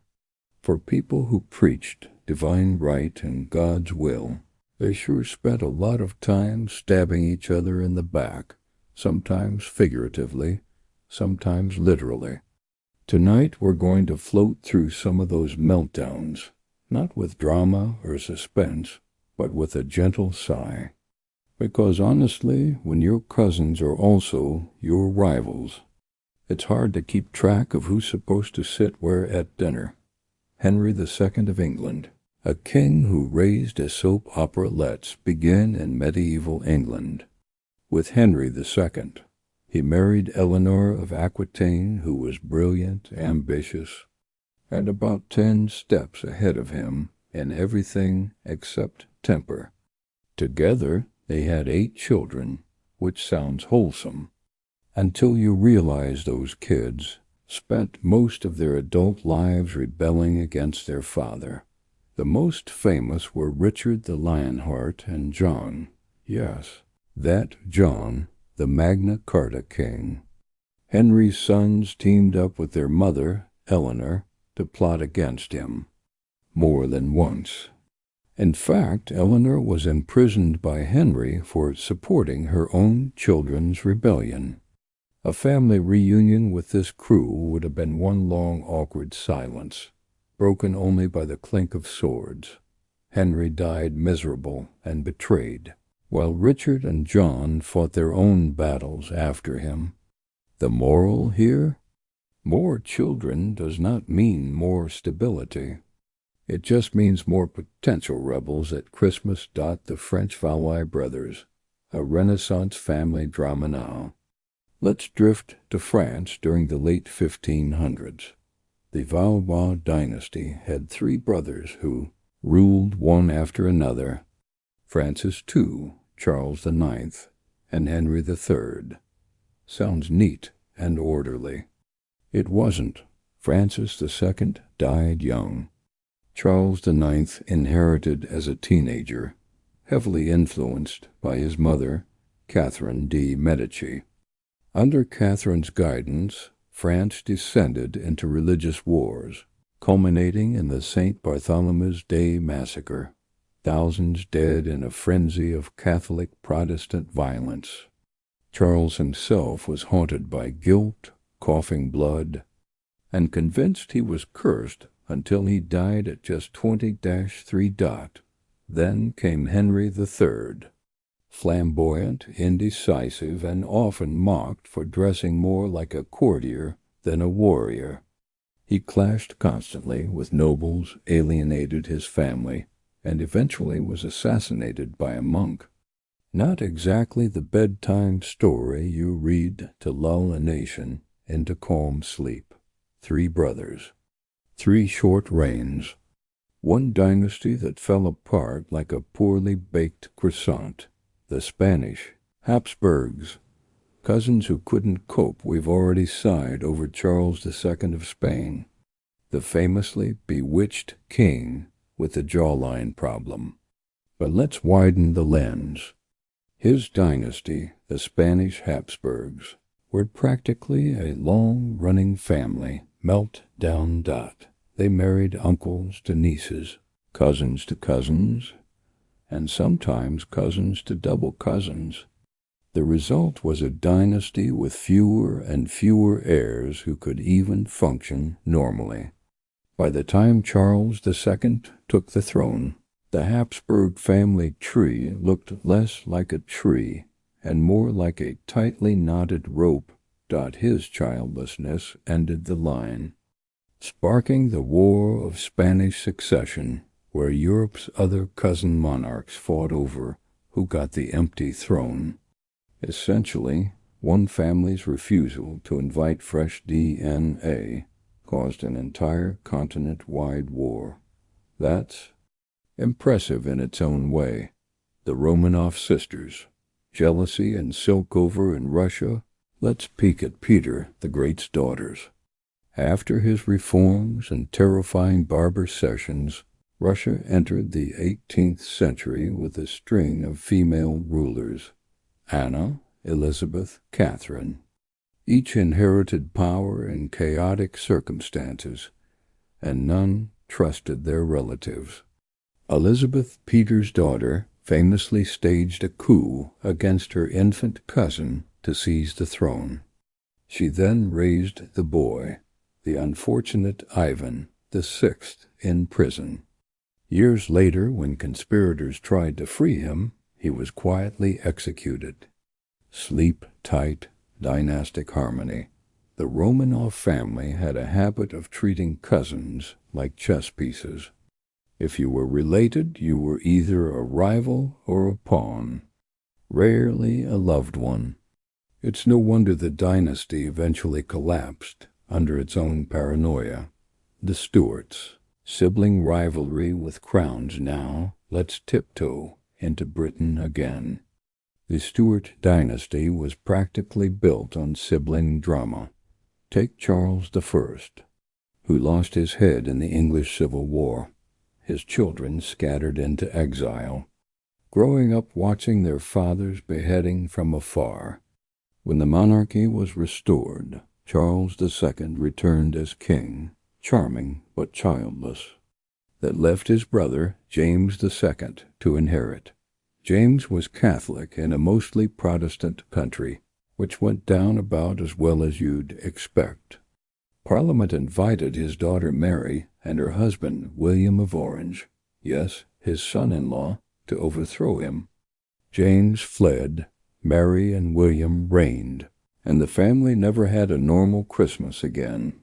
For people who preached divine right and God's will, they sure spent a lot of time stabbing each other in the back, sometimes figuratively, sometimes literally. Tonight we're going to float through some of those meltdowns, not with drama or suspense, but with a gentle sigh. Because honestly, when your cousins are also your rivals, it's hard to keep track of who's supposed to sit where at dinner. Henry II of England, a king who raised as soap operalettes begin in medieval England. With Henry II, he married Eleanor of Aquitaine, who was brilliant, ambitious, and about 10 steps ahead of him in everything except temper. Together, they had 8 children, which sounds wholesome, until you realize those kids spent most of their adult lives rebelling against their father. The most famous were Richard the Lionheart and John. Yes, that John, the Magna Carta king. Henry's sons teamed up with their mother, Eleanor, to plot against him. More than once. In fact, Eleanor was imprisoned by Henry for supporting her own children's rebellion. A family reunion with this crew would have been one long awkward silence, broken only by the clink of swords. Henry died miserable and betrayed, while Richard and John fought their own battles after him. The moral here? More children does not mean more stability. It just means more potential rebels at Christmas. The French Valois brothers, a Renaissance family drama now. Let's drift to France during the late 1500s. The Valois dynasty had 3 brothers who ruled one after another: Francis II, Charles IX, and Henry III. Sounds neat and orderly. It wasn't. Francis II died young. Charles IX inherited as a teenager, heavily influenced by his mother, Catherine de' Medici. Under Catherine's guidance, France descended into religious wars, culminating in the St. Bartholomew's Day massacre, thousands dead in a frenzy of Catholic-Protestant violence. Charles himself was haunted by guilt, coughing blood, and convinced he was cursed until he died at just 20-3. Then came Henry III. Flamboyant, indecisive, and often mocked for dressing more like a courtier than a warrior. He clashed constantly with nobles, alienated his family, and eventually was assassinated by a monk. Not exactly the bedtime story you read to lull a nation into calm sleep. 3 brothers, 3 short reigns, one dynasty that fell apart like a poorly baked croissant. The Spanish, Habsburgs, cousins who couldn't cope. We've already sighed over Charles II of Spain, the famously bewitched king with the jawline problem. But let's widen the lens. His dynasty, the Spanish Habsburgs, were practically a long-running family, melt-down dot. They married uncles to nieces, cousins to cousins, and sometimes cousins to double cousins. The result was a dynasty with fewer and fewer heirs who could even function normally. By the time Charles II took the throne, the Habsburg family tree looked less like a tree and more like a tightly knotted rope. His childlessness ended the line, sparking the War of Spanish Succession, where Europe's other cousin monarchs fought over who got the empty throne. Essentially, one family's refusal to invite fresh DNA caused an entire continent-wide war. That's impressive in its own way. The Romanov sisters, jealousy and silkover in Russia. Let's peek at Peter the Great's daughters. After his reforms and terrifying barber sessions, Russia entered the 18th century with a string of female rulers: Anna, Elizabeth, Catherine. Each inherited power in chaotic circumstances, and none trusted their relatives. Elizabeth, Peter's daughter, famously staged a coup against her infant cousin to seize the throne. She then raised the boy, the unfortunate Ivan VI, in prison. Years later, when conspirators tried to free him, he was quietly executed. Sleep tight, dynastic harmony. The Romanov family had a habit of treating cousins like chess pieces. If you were related, you were either a rival or a pawn, rarely a loved one. It's no wonder the dynasty eventually collapsed under its own paranoia. The Stuarts, sibling rivalry with crowns now. Let's tiptoe into Britain again. The Stuart dynasty was practically built on sibling drama. Take Charles I, who lost his head in the English Civil War. His children scattered into exile, growing up watching their father's beheading from afar. When the monarchy was restored, Charles II returned as king, charming but childless. That left his brother, James II, to inherit. James was Catholic in a mostly Protestant country, which went down about as well as you'd expect. Parliament invited his daughter Mary and her husband William of Orange, yes, his son-in-law, to overthrow him. James fled, Mary and William reigned, and the family never had a normal Christmas again.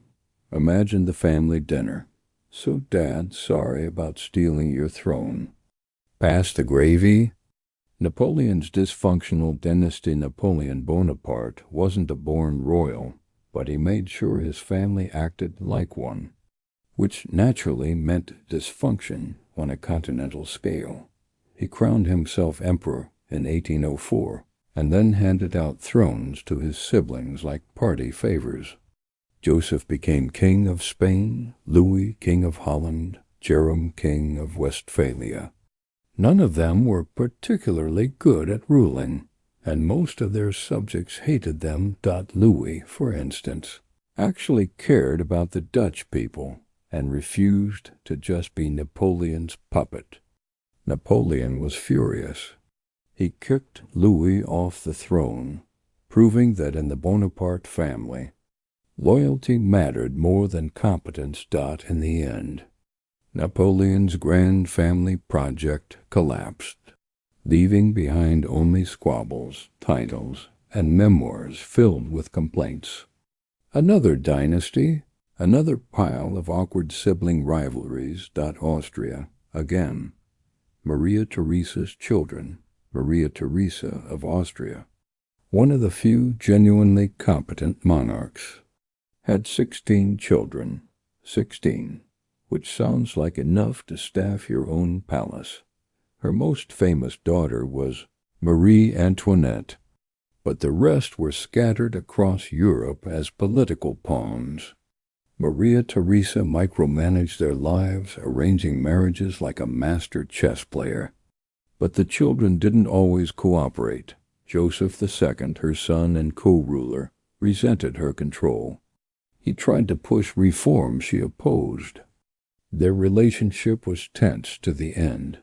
Imagine the family dinner. So, Dad, sorry about stealing your throne. Pass the gravy? Napoleon's dysfunctional dynasty, Napoleon Bonaparte, wasn't a born royal, but he made sure his family acted like one, which naturally meant dysfunction on a continental scale. He crowned himself emperor in 1804, and then handed out thrones to his siblings like party favors. Joseph became king of Spain, Louis king of Holland, Jerome king of Westphalia. None of them were particularly good at ruling, and most of their subjects hated them. Louis, for instance, actually cared about the Dutch people and refused to just be Napoleon's puppet. Napoleon was furious. He kicked Louis off the throne, proving that in the Bonaparte family, loyalty mattered more than competence. In the end, Napoleon's grand family project collapsed, leaving behind only squabbles, titles, and memoirs filled with complaints. Another dynasty, another pile of awkward sibling rivalries. Austria, again. Maria Theresa's children, Maria Theresa of Austria, one of the few genuinely competent monarchs, had 16 children, 16, which sounds like enough to staff your own palace. Her most famous daughter was Marie Antoinette, but the rest were scattered across Europe as political pawns. Maria Theresa micromanaged their lives, arranging marriages like a master chess player. But the children didn't always cooperate. Joseph II, her son and co-ruler, resented her control. He tried to push reforms she opposed. Their relationship was tense to the end.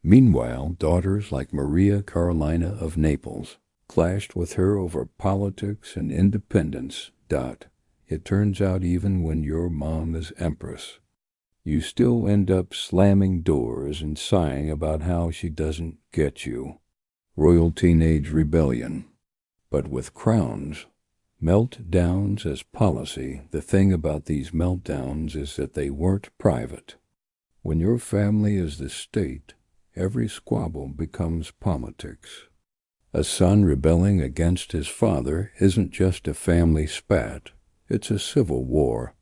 Meanwhile, daughters like Maria Carolina of Naples clashed with her over politics and independence. It turns out even when your mom is empress, you still end up slamming doors and sighing about how she doesn't get you. Royal teenage rebellion. But with crowns, meltdowns as policy, the thing about these meltdowns is that they weren't private. When your family is the state, every squabble becomes politics. A son rebelling against his father isn't just a family spat, it's a civil war.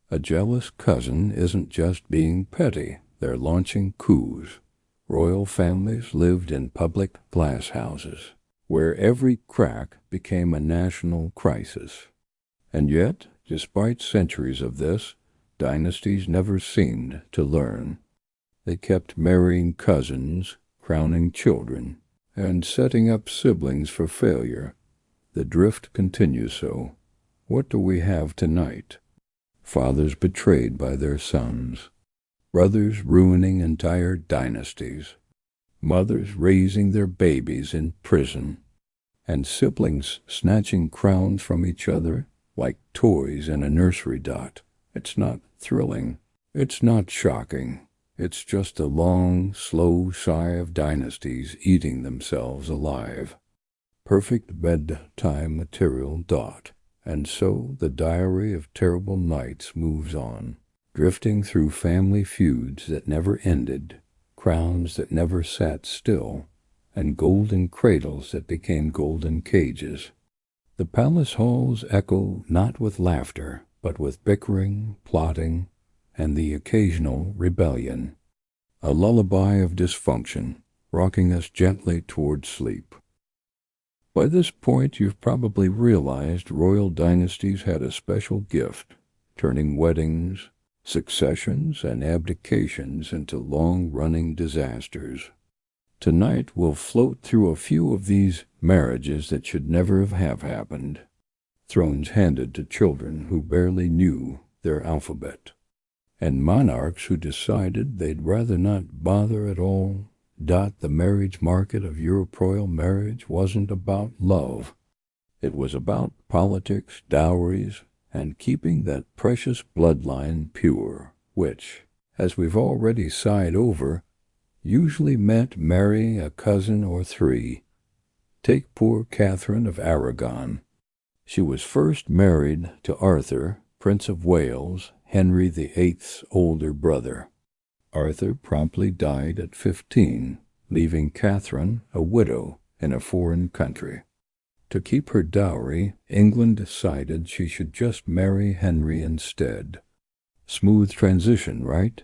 A jealous cousin isn't just being petty, they're launching coups. Royal families lived in public glass houses, where every crack became a national crisis. And yet, despite centuries of this, dynasties never seemed to learn. They kept marrying cousins, crowning children, and setting up siblings for failure. The drift continues so. What do we have tonight? Fathers betrayed by their sons, brothers ruining entire dynasties, mothers raising their babies in prison, and siblings snatching crowns from each other like toys in a nursery. It's not thrilling. It's not shocking. It's just a long, slow sigh of dynasties eating themselves alive. Perfect bedtime material. And so the diary of terrible nights moves on, drifting through family feuds that never ended, crowns that never sat still, and golden cradles that became golden cages. The palace halls echo not with laughter, but with bickering, plotting, and the occasional rebellion. A lullaby of dysfunction, rocking us gently toward sleep. By this point, you've probably realized royal dynasties had a special gift, turning weddings, successions, and abdications into long-running disasters. Tonight, we'll float through a few of these marriages that should never have happened, thrones handed to children who barely knew their alphabet, and monarchs who decided they'd rather not bother at all. The marriage market of Europe-royal marriage wasn't about love. It was about politics, dowries, and keeping that precious bloodline pure, which, as we've already sighed over, usually meant marrying a cousin or three. Take poor Catherine of Aragon. She was first married to Arthur, Prince of Wales, Henry VIII's older brother. Arthur promptly died at 15, leaving Catherine a widow in a foreign country. To keep her dowry, England decided she should just marry Henry instead. Smooth transition, right?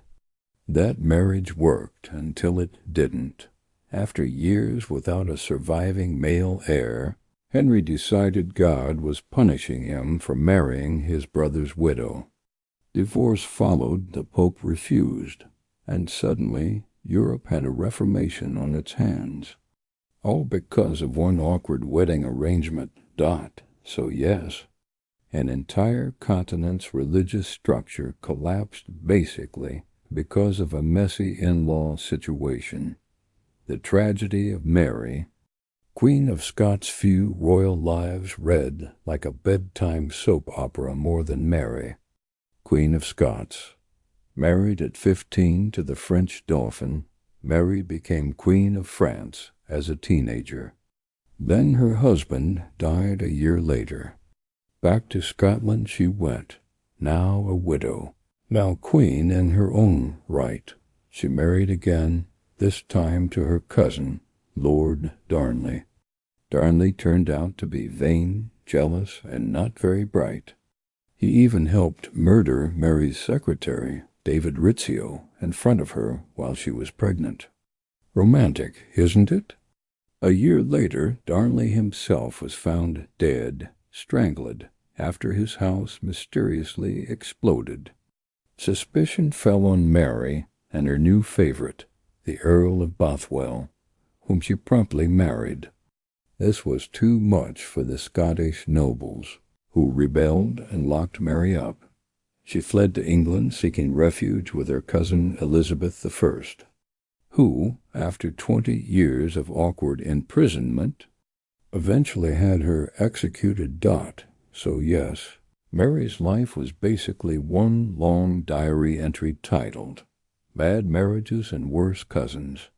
That marriage worked until it didn't. After years without a surviving male heir, Henry decided God was punishing him for marrying his brother's widow. Divorce followed, the Pope refused, and suddenly Europe had a reformation on its hands. All because of one awkward wedding arrangement. So yes, an entire continent's religious structure collapsed basically because of a messy in-law situation. The tragedy of Mary, Queen of Scots' few royal lives read like a bedtime soap opera more than Mary. Queen of Scots. Married at 15 to the French Dauphin, Mary became Queen of France as a teenager. Then her husband died a year later. Back to Scotland she went, now a widow, now queen in her own right. She married again, this time to her cousin, Lord Darnley. Darnley turned out to be vain, jealous, and not very bright. He even helped murder Mary's secretary, David Rizzio, in front of her while she was pregnant. Romantic, isn't it? A year later, Darnley himself was found dead, strangled, after his house mysteriously exploded. Suspicion fell on Mary and her new favorite, the Earl of Bothwell, whom she promptly married. This was too much for the Scottish nobles, who rebelled and locked Mary up. She fled to England seeking refuge with her cousin Elizabeth I, who, after 20 years of awkward imprisonment, eventually had her executed. So yes, Mary's life was basically one long diary entry titled Bad Marriages and Worse Cousins.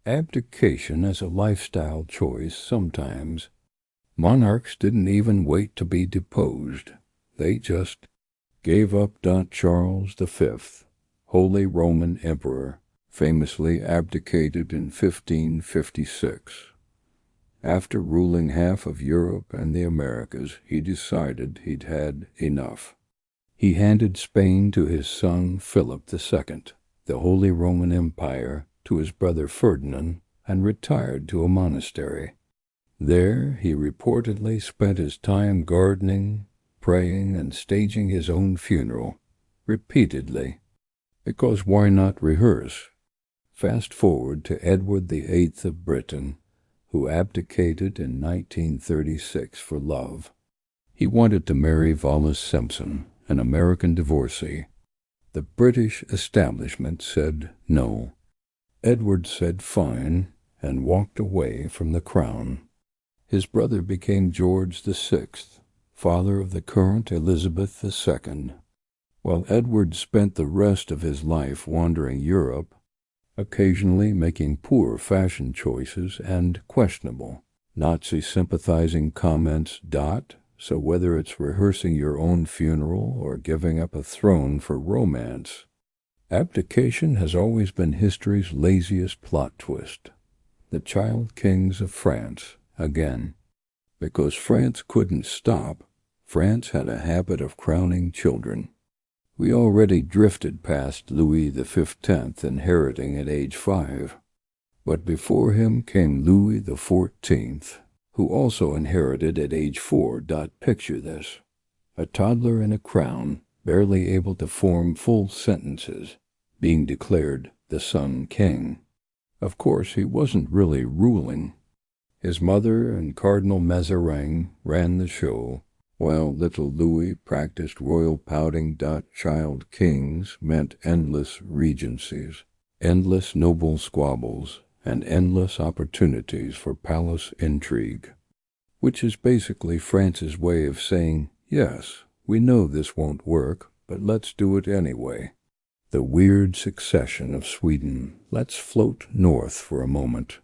Abdication as a lifestyle choice sometimes. Monarchs didn't even wait to be deposed. They just gave up. Charles V, Holy Roman Emperor, famously abdicated in 1556. After ruling half of Europe and the Americas, he decided he'd had enough. He handed Spain to his son Philip II, the Holy Roman Empire to his brother Ferdinand, and retired to a monastery. There he reportedly spent his time gardening, praying, and staging his own funeral, repeatedly. Because why not rehearse? Fast forward to Edward VIII of Britain, who abdicated in 1936 for love. He wanted to marry Wallis Simpson, an American divorcee. The British establishment said no. Edward said fine and walked away from the crown. His brother became George VI, father of the current Elizabeth II. While Edward spent the rest of his life wandering Europe, occasionally making poor fashion choices and questionable Nazi-sympathizing comments. So whether it's rehearsing your own funeral or giving up a throne for romance, abdication has always been history's laziest plot twist. The child kings of France, again. Because France couldn't stop, France had a habit of crowning children. We already drifted past Louis XV inheriting at age 5. But before him came Louis XIV, who also inherited at age 4. Picture this. A toddler in a crown, barely able to form full sentences, being declared the Sun King. Of course, he wasn't really ruling. His mother and Cardinal Mazarin ran the show, while little Louis practiced royal pouting. Child kings meant endless regencies, endless noble squabbles, and endless opportunities for palace intrigue, which is basically France's way of saying, yes, we know this won't work, but let's do it anyway. The weird succession of Sweden. Let's float north for a moment.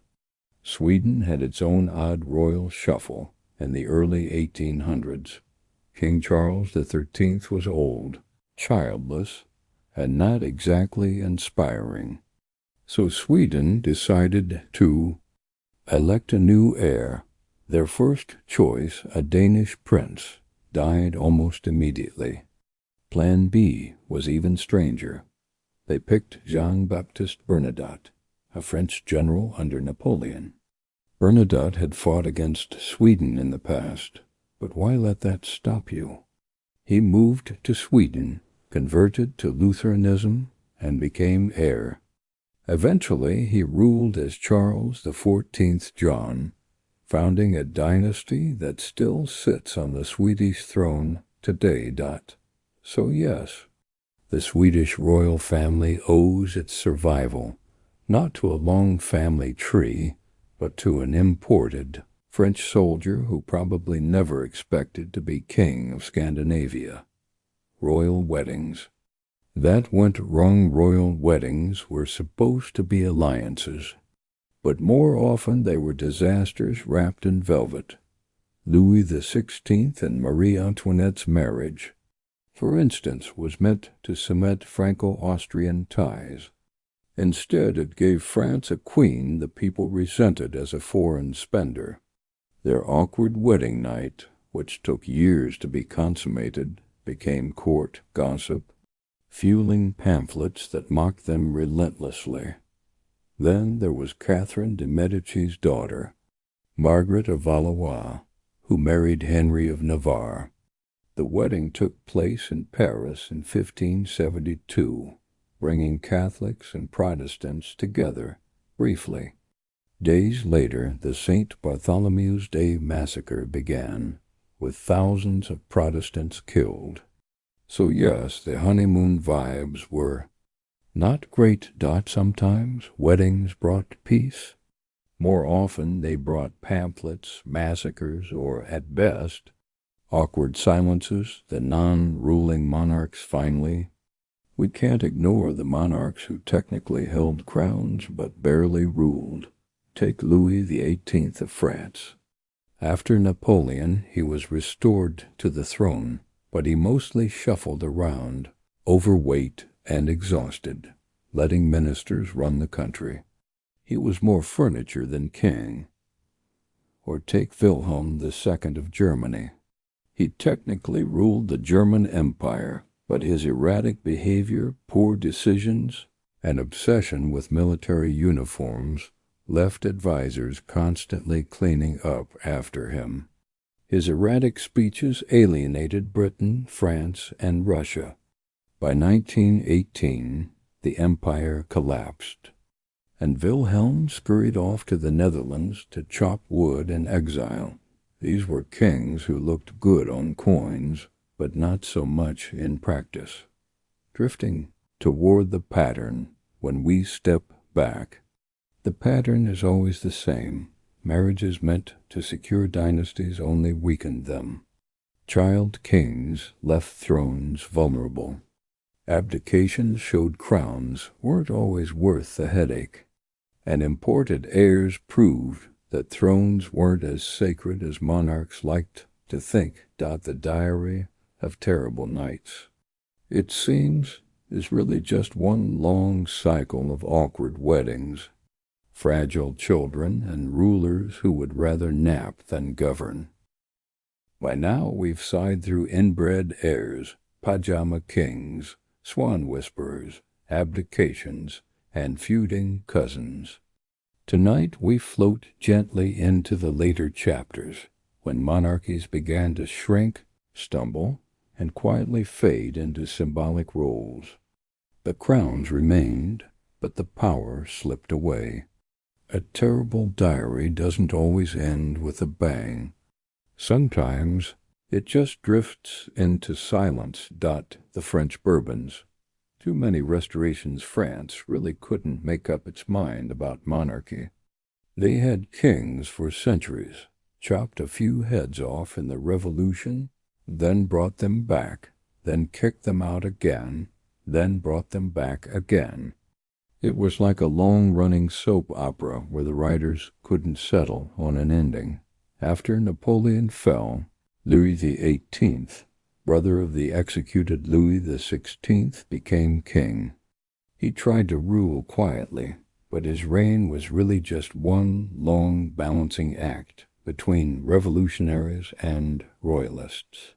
Sweden had its own odd royal shuffle in the early 1800s. King Charles XIII was old, childless, and not exactly inspiring. So Sweden decided to elect a new heir. Their first choice, a Danish prince, died almost immediately. Plan B was even stranger. They picked Jean-Baptiste Bernadotte, a French general under Napoleon. Bernadotte had fought against Sweden in the past, but why let that stop you? He moved to Sweden, converted to Lutheranism, and became heir. Eventually, he ruled as Charles XIV John, founding a dynasty that still sits on the Swedish throne today. So yes, the Swedish royal family owes its survival not to a long family tree, but to an imported French soldier who probably never expected to be king of Scandinavia. Royal weddings. That went wrong. Royal weddings were supposed to be alliances, but more often they were disasters wrapped in velvet. Louis XVI and Marie Antoinette's marriage, for instance, was meant to cement Franco-Austrian ties. Instead, it gave France a queen the people resented as a foreign spender. Their awkward wedding night, which took years to be consummated, became court gossip, fueling pamphlets that mocked them relentlessly. Then there was Catherine de' Medici's daughter, Margaret of Valois, who married Henry of Navarre. The wedding took place in Paris in 1572, bringing Catholics and Protestants together briefly. Days later, the St. Bartholomew's Day massacre began, with thousands of Protestants killed. So yes, the honeymoon vibes were not great. Sometimes weddings brought peace. More often they brought pamphlets, massacres, or at best, awkward silences. The non-ruling monarchs finally. We can't ignore the monarchs who technically held crowns but barely ruled. Take Louis XVIII of France. After Napoleon, he was restored to the throne, but he mostly shuffled around, overweight and exhausted, letting ministers run the country. He was more furniture than king. Or take Wilhelm II of Germany. He technically ruled the German Empire, but his erratic behavior, poor decisions, and obsession with military uniforms left advisors constantly cleaning up after him. His erratic speeches alienated Britain, France, and Russia. By 1918, the empire collapsed, and Wilhelm scurried off to the Netherlands to chop wood in exile. These were kings who looked good on coins, but not so much in practice. Drifting toward the pattern when we step back. The pattern is always the same. Marriages meant to secure dynasties only weakened them. Child kings left thrones vulnerable. Abdications showed crowns weren't always worth the headache. And imported heirs proved that thrones weren't as sacred as monarchs liked to think. The Diary of Terrible Nights, it seems, is really just one long cycle of awkward weddings, fragile children, and rulers who would rather nap than govern. By now we've sighed through inbred heirs, pajama kings, swan whisperers, abdications, and feuding cousins. Tonight we float gently into the later chapters, when monarchies began to shrink, stumble, and quietly fade into symbolic roles. The crowns remained, but the power slipped away. A terrible diary doesn't always end with a bang. Sometimes it just drifts into silence. The French Bourbons. Too many restorations. France really couldn't make up its mind about monarchy. They had kings for centuries, chopped a few heads off in the Revolution, then brought them back, then kicked them out again, then brought them back again. It was like a long-running soap opera where the writers couldn't settle on an ending. After Napoleon fell, Louis XVIII, brother of the executed Louis XVI, became king. He tried to rule quietly, but his reign was really just one long balancing act between revolutionaries and royalists.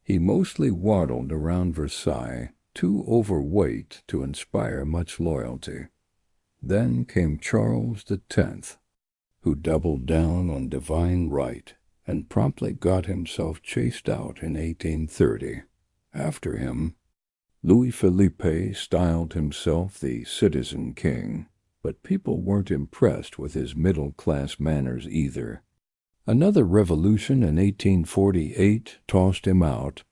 He mostly waddled around Versailles, too overweight to inspire much loyalty. Then came Charles X, who doubled down on divine right and promptly got himself chased out in 1830. After him, Louis Philippe styled himself the citizen king, but people weren't impressed with his middle-class manners either. Another revolution in 1848 tossed him out.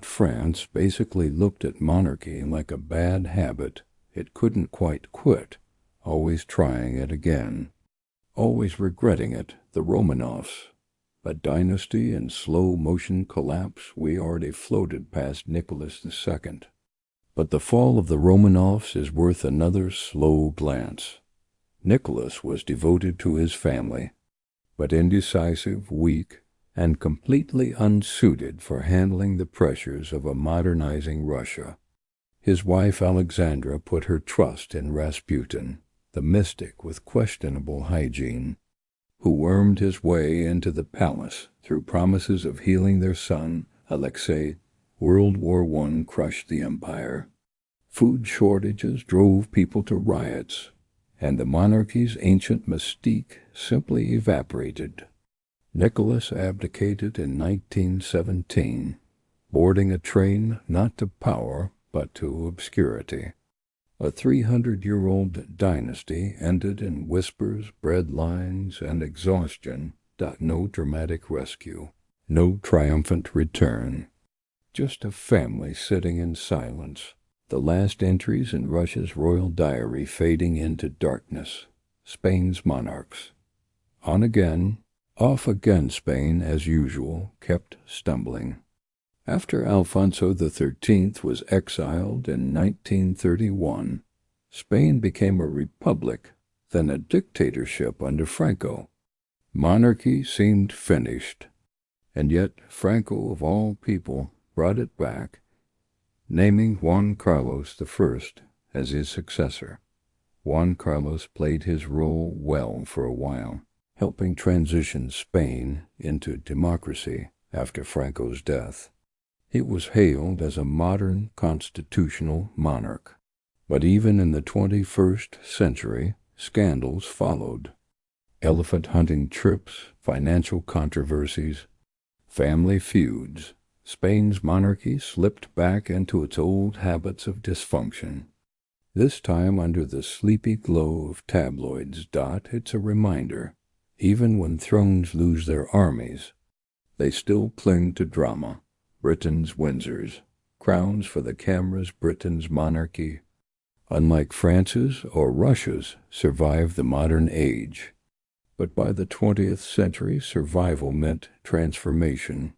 France basically looked at monarchy like a bad habit it couldn't quite quit, always trying it again, always regretting it. The Romanovs. A dynasty in slow-motion collapse. We already floated past Nicholas II. But the fall of the Romanovs is worth another slow glance. Nicholas was devoted to his family, but indecisive, weak, and completely unsuited for handling the pressures of a modernizing Russia. His wife Alexandra put her trust in Rasputin, the mystic with questionable hygiene, who wormed his way into the palace through promises of healing their son, Alexei. World War I crushed the empire. Food shortages drove people to riots, and the monarchy's ancient mystique simply evaporated. Nicholas abdicated in 1917, boarding a train not to power but to obscurity. A 300-year-old dynasty ended in whispers, bread lines, and exhaustion. No dramatic rescue, no triumphant return. Just a family sitting in silence. The last entries in Russia's royal diary fading into darkness. Spain's monarchs. On again, off again Spain, as usual, kept stumbling. After Alfonso XIII was exiled in 1931, Spain became a republic, then a dictatorship under Franco. Monarchy seemed finished, and yet Franco, of all people, brought it back, naming Juan Carlos I as his successor. Juan Carlos played his role well for a while, helping transition Spain into democracy after Franco's death. He was hailed as a modern constitutional monarch. But even in the 21st century, scandals followed. Elephant hunting trips, financial controversies, family feuds. Spain's monarchy slipped back into its old habits of dysfunction. This time under the sleepy glow of tabloids. It's a reminder, even when thrones lose their armies, they still cling to drama. Britain's Windsors, crowns for the cameras. Britain's monarchy, unlike France's or Russia's, survived the modern age. But by the 20th century, survival meant transformation.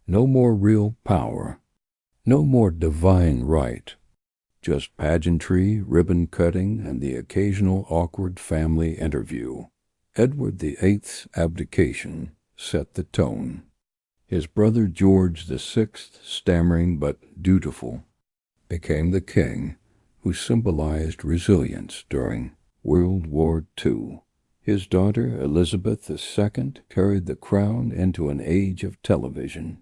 No more real power, no more divine right, just pageantry, ribbon-cutting, and the occasional awkward family interview. Edward VIII's abdication set the tone. His brother George VI, stammering but dutiful, became the king who symbolized resilience during World War II. His daughter Elizabeth II carried the crown into an age of television,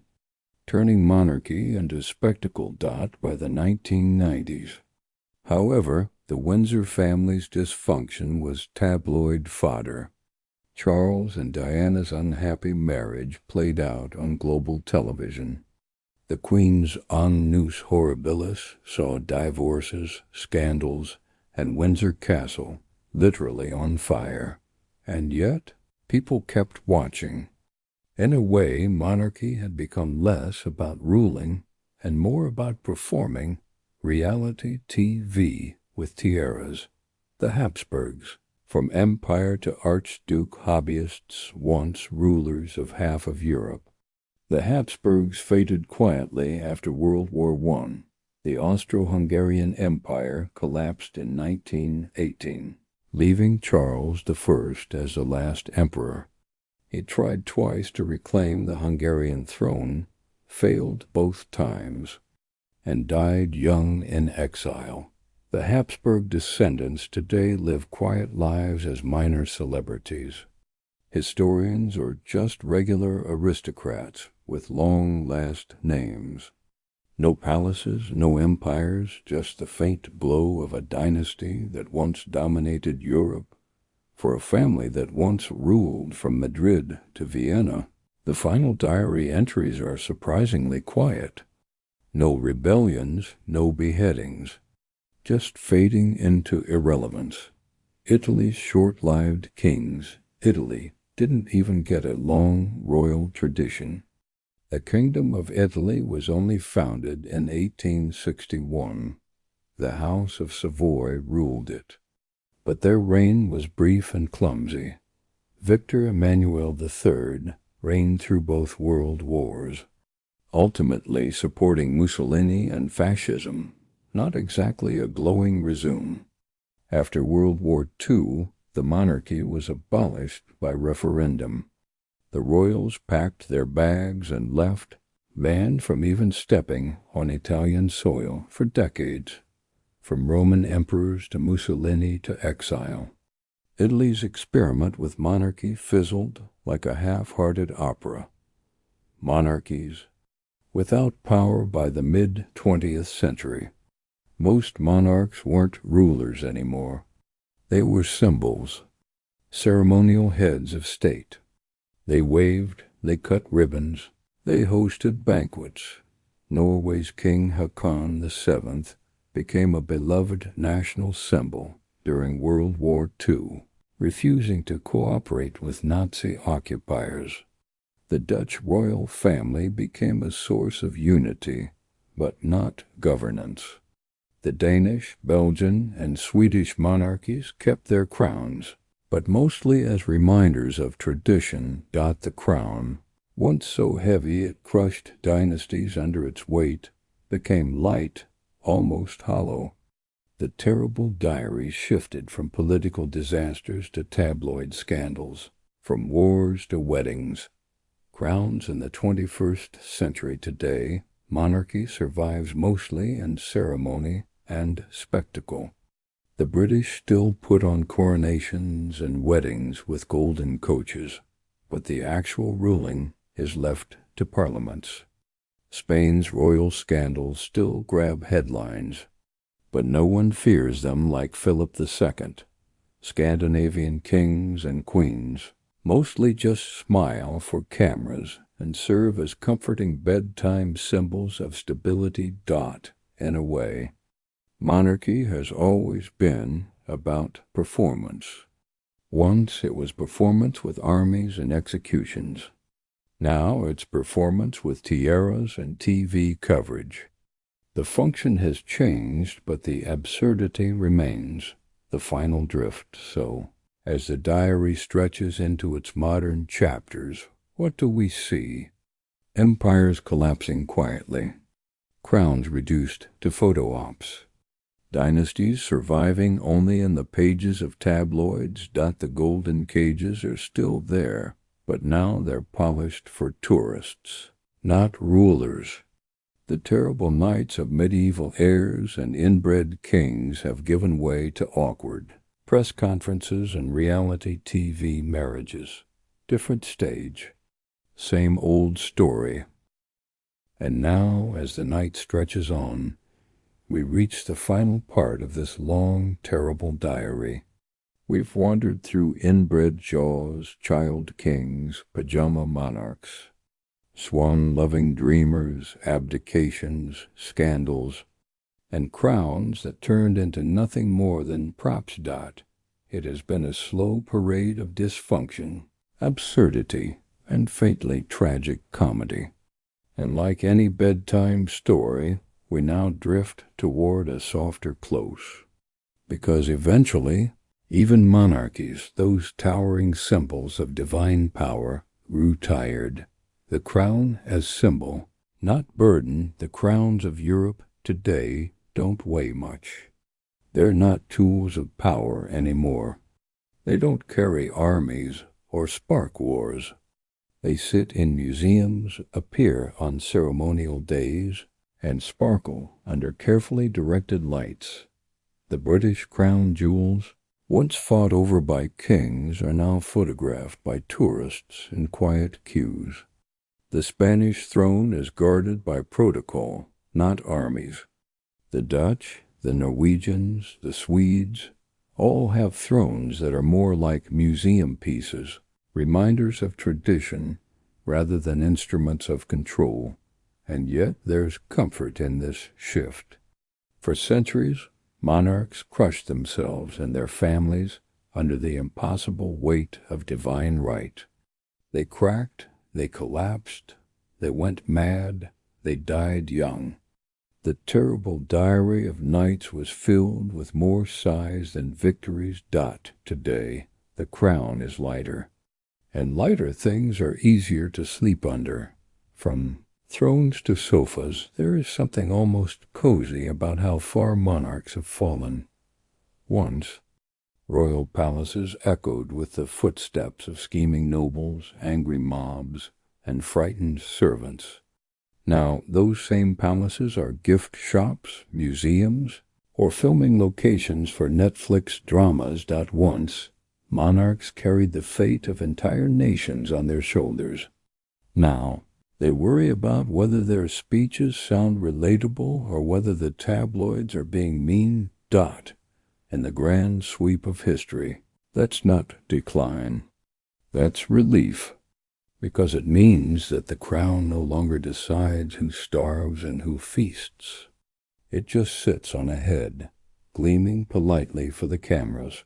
turning monarchy into spectacle. By the 1990s. However, the Windsor family's dysfunction was tabloid fodder. Charles and Diana's unhappy marriage played out on global television. The Queen's annus horribilis saw divorces, scandals, and Windsor Castle literally on fire. And yet, people kept watching. In a way, monarchy had become less about ruling and more about performing reality TV with tiaras. The Habsburgs. From empire to archduke hobbyists, once rulers of half of Europe. The Habsburgs faded quietly after World War I. The Austro-Hungarian Empire collapsed in 1918, leaving Charles I as the last emperor. He tried twice to reclaim the Hungarian throne, failed both times, and died young in exile. The Habsburg descendants today live quiet lives as minor celebrities, historians, or just regular aristocrats with long last names. No palaces, no empires, just the faint glow of a dynasty that once dominated Europe. For a family that once ruled from Madrid to Vienna, the final diary entries are surprisingly quiet. No rebellions, no beheadings. Just fading into irrelevance. Italy's short-lived kings. Italy didn't even get a long royal tradition. The Kingdom of Italy was only founded in 1861. The House of Savoy ruled it. But their reign was brief and clumsy. Victor Emmanuel III reigned through both world wars, ultimately supporting Mussolini and fascism. Not exactly a glowing resume. After World War II, the monarchy was abolished by referendum. The royals packed their bags and left, banned from even stepping on Italian soil for decades, from Roman emperors to Mussolini to exile. Italy's experiment with monarchy fizzled like a half-hearted opera. Monarchies, without power by the mid-20th century. Most monarchs weren't rulers anymore. They were symbols, ceremonial heads of state. They waved, they cut ribbons, they hosted banquets. Norway's King Haakon VII became a beloved national symbol during World War II, refusing to cooperate with Nazi occupiers. The Dutch royal family became a source of unity, but not governance. The Danish, Belgian, and Swedish monarchies kept their crowns, but mostly as reminders of tradition. The crown, once so heavy it crushed dynasties under its weight, became light, almost hollow. The terrible diary shifted from political disasters to tabloid scandals, from wars to weddings. Crowns in the 21st century today, monarchy survives mostly in ceremony and spectacle. The British still put on coronations and weddings with golden coaches, but the actual ruling is left to parliaments. Spain's royal scandals still grab headlines, but no one fears them like Philip II. Scandinavian kings and queens mostly just smile for cameras and serve as comforting bedtime symbols of stability. In a way, monarchy has always been about performance. Once it was performance with armies and executions. Now it's performance with tiaras and TV coverage. The function has changed, but the absurdity remains, the final drift. So, as the diary stretches into its modern chapters, what do we see? Empires collapsing quietly. Crowns reduced to photo ops. Dynasties surviving only in the pages of tabloids. The golden cages are still there, but now they're polished for tourists, not rulers. The terrible nights of medieval heirs and inbred kings have given way to awkward press conferences and reality TV marriages. Different stage, same old story. And now, as the night stretches on, we reach the final part of this long, terrible diary. We've wandered through inbred jaws, child kings, pajama monarchs, swan-loving dreamers, abdications, scandals, and crowns that turned into nothing more than props. It has been a slow parade of dysfunction, absurdity, and faintly tragic comedy. And like any bedtime story, we now drift toward a softer close. Because eventually, even monarchies, those towering symbols of divine power, grew tired. The crown as symbol, not burden. The crowns of Europe today don't weigh much. They're not tools of power anymore. They don't carry armies or spark wars. They sit in museums, appear on ceremonial days, and sparkle under carefully directed lights. The British crown jewels, once fought over by kings, are now photographed by tourists in quiet queues. The Spanish throne is guarded by protocol, not armies. The Dutch, the Norwegians, the Swedes, all have thrones that are more like museum pieces, reminders of tradition rather than instruments of control. And yet there's comfort in this shift. For centuries, monarchs crushed themselves and their families under the impossible weight of divine right. They cracked, they collapsed, they went mad, they died young. The terrible diary of nights was filled with more sighs than victories. Today, the crown is lighter, and lighter things are easier to sleep under. From thrones to sofas, there is something almost cozy about how far monarchs have fallen. Once, royal palaces echoed with the footsteps of scheming nobles, angry mobs, and frightened servants. Now, those same palaces are gift shops, museums, or filming locations for Netflix dramas. Once, monarchs carried the fate of entire nations on their shoulders. Now, they worry about whether their speeches sound relatable or whether the tabloids are being mean. In the grand sweep of history, that's not decline. That's relief, because it means that the crown no longer decides who starves and who feasts. It just sits on a head, gleaming politely for the cameras,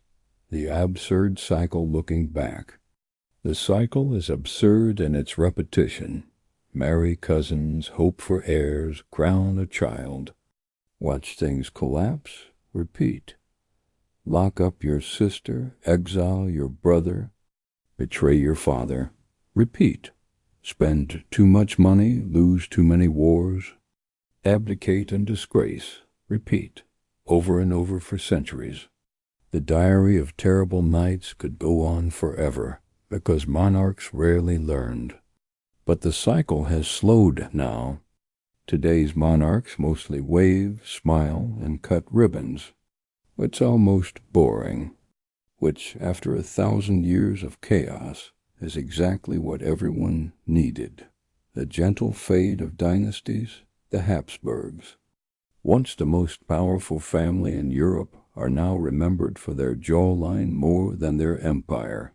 the absurd cycle looking back. The cycle is absurd in its repetition. Marry cousins, hope for heirs, crown a child. Watch things collapse, repeat. Lock up your sister, exile your brother, betray your father, repeat. Spend too much money, lose too many wars, abdicate and disgrace, repeat, over and over for centuries. The diary of terrible nights could go on forever, because monarchs rarely learned. But the cycle has slowed now. Today's monarchs mostly wave, smile, and cut ribbons. It's almost boring, which, after 1,000 years of chaos, is exactly what everyone needed. The gentle fade of dynasties, the Habsburgs. Once the most powerful family in Europe, are now remembered for their jawline more than their empire.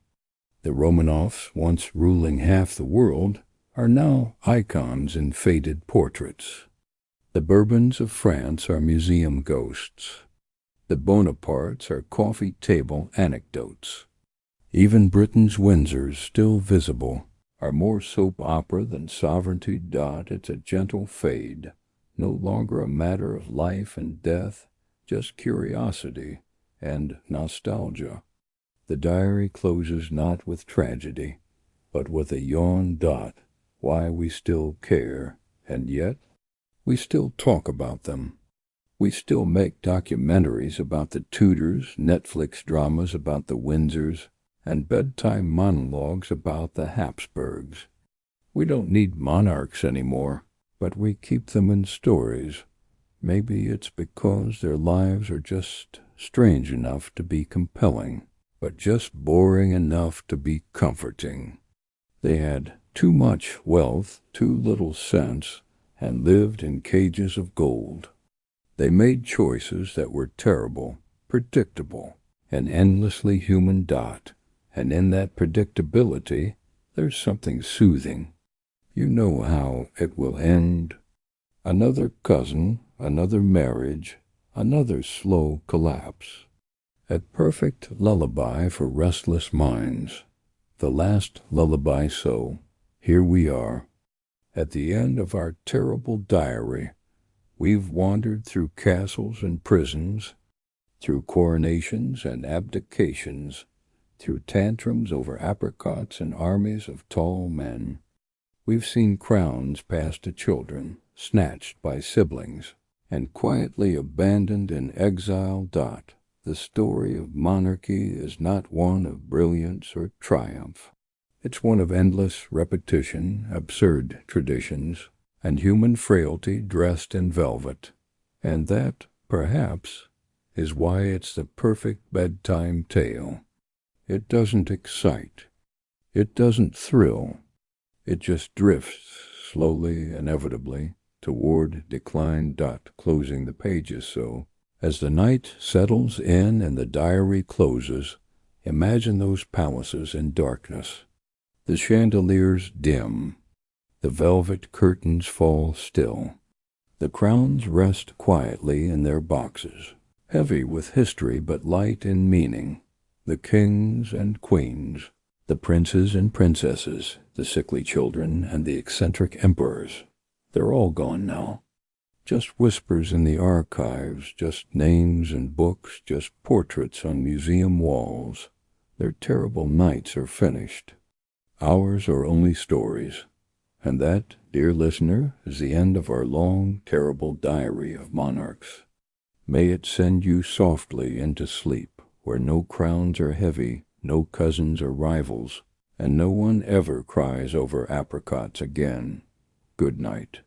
The Romanovs, once ruling half the world, are now icons in faded portraits. The Bourbons of France are museum ghosts. The Bonapartes are coffee table anecdotes. Even Britain's Windsors, still visible, are more soap opera than sovereignty. It's a gentle fade, no longer a matter of life and death, just curiosity and nostalgia. The diary closes not with tragedy, but with a yawn. Why we still care, and yet we still talk about them. We still make documentaries about the Tudors, Netflix dramas about the Windsors, and bedtime monologues about the Habsburgs. We don't need monarchs anymore, but we keep them in stories. Maybe it's because their lives are just strange enough to be compelling, but just boring enough to be comforting. They had too much wealth, too little sense, and lived in cages of gold. They made choices that were terrible, predictable, and endlessly human. And in that predictability, there's something soothing. You know how it will end. Another cousin, another marriage, another slow collapse. A perfect lullaby for restless minds. The last lullaby, so here we are. At the end of our terrible diary, we've wandered through castles and prisons, through coronations and abdications, through tantrums over apricots and armies of tall men. We've seen crowns passed to children, snatched by siblings, and quietly abandoned in exile. The story of monarchy is not one of brilliance or triumph. It's one of endless repetition, absurd traditions, and human frailty dressed in velvet. And that, perhaps, is why it's the perfect bedtime tale. It doesn't excite. It doesn't thrill. It just drifts, slowly, inevitably, toward decline. Closing the pages so. As the night settles in and the diary closes, imagine those palaces in darkness. The chandeliers dim. The velvet curtains fall still. The crowns rest quietly in their boxes, heavy with history but light in meaning. The kings and queens, the princes and princesses, the sickly children and the eccentric emperors, they're all gone now. Just whispers in the archives, just names in books, just portraits on museum walls. Their terrible nights are finished. Ours are only stories. And that, dear listener, is the end of our long, terrible diary of monarchs. May it send you softly into sleep, where no crowns are heavy, no cousins are rivals, and no one ever cries over apricots again. Good night.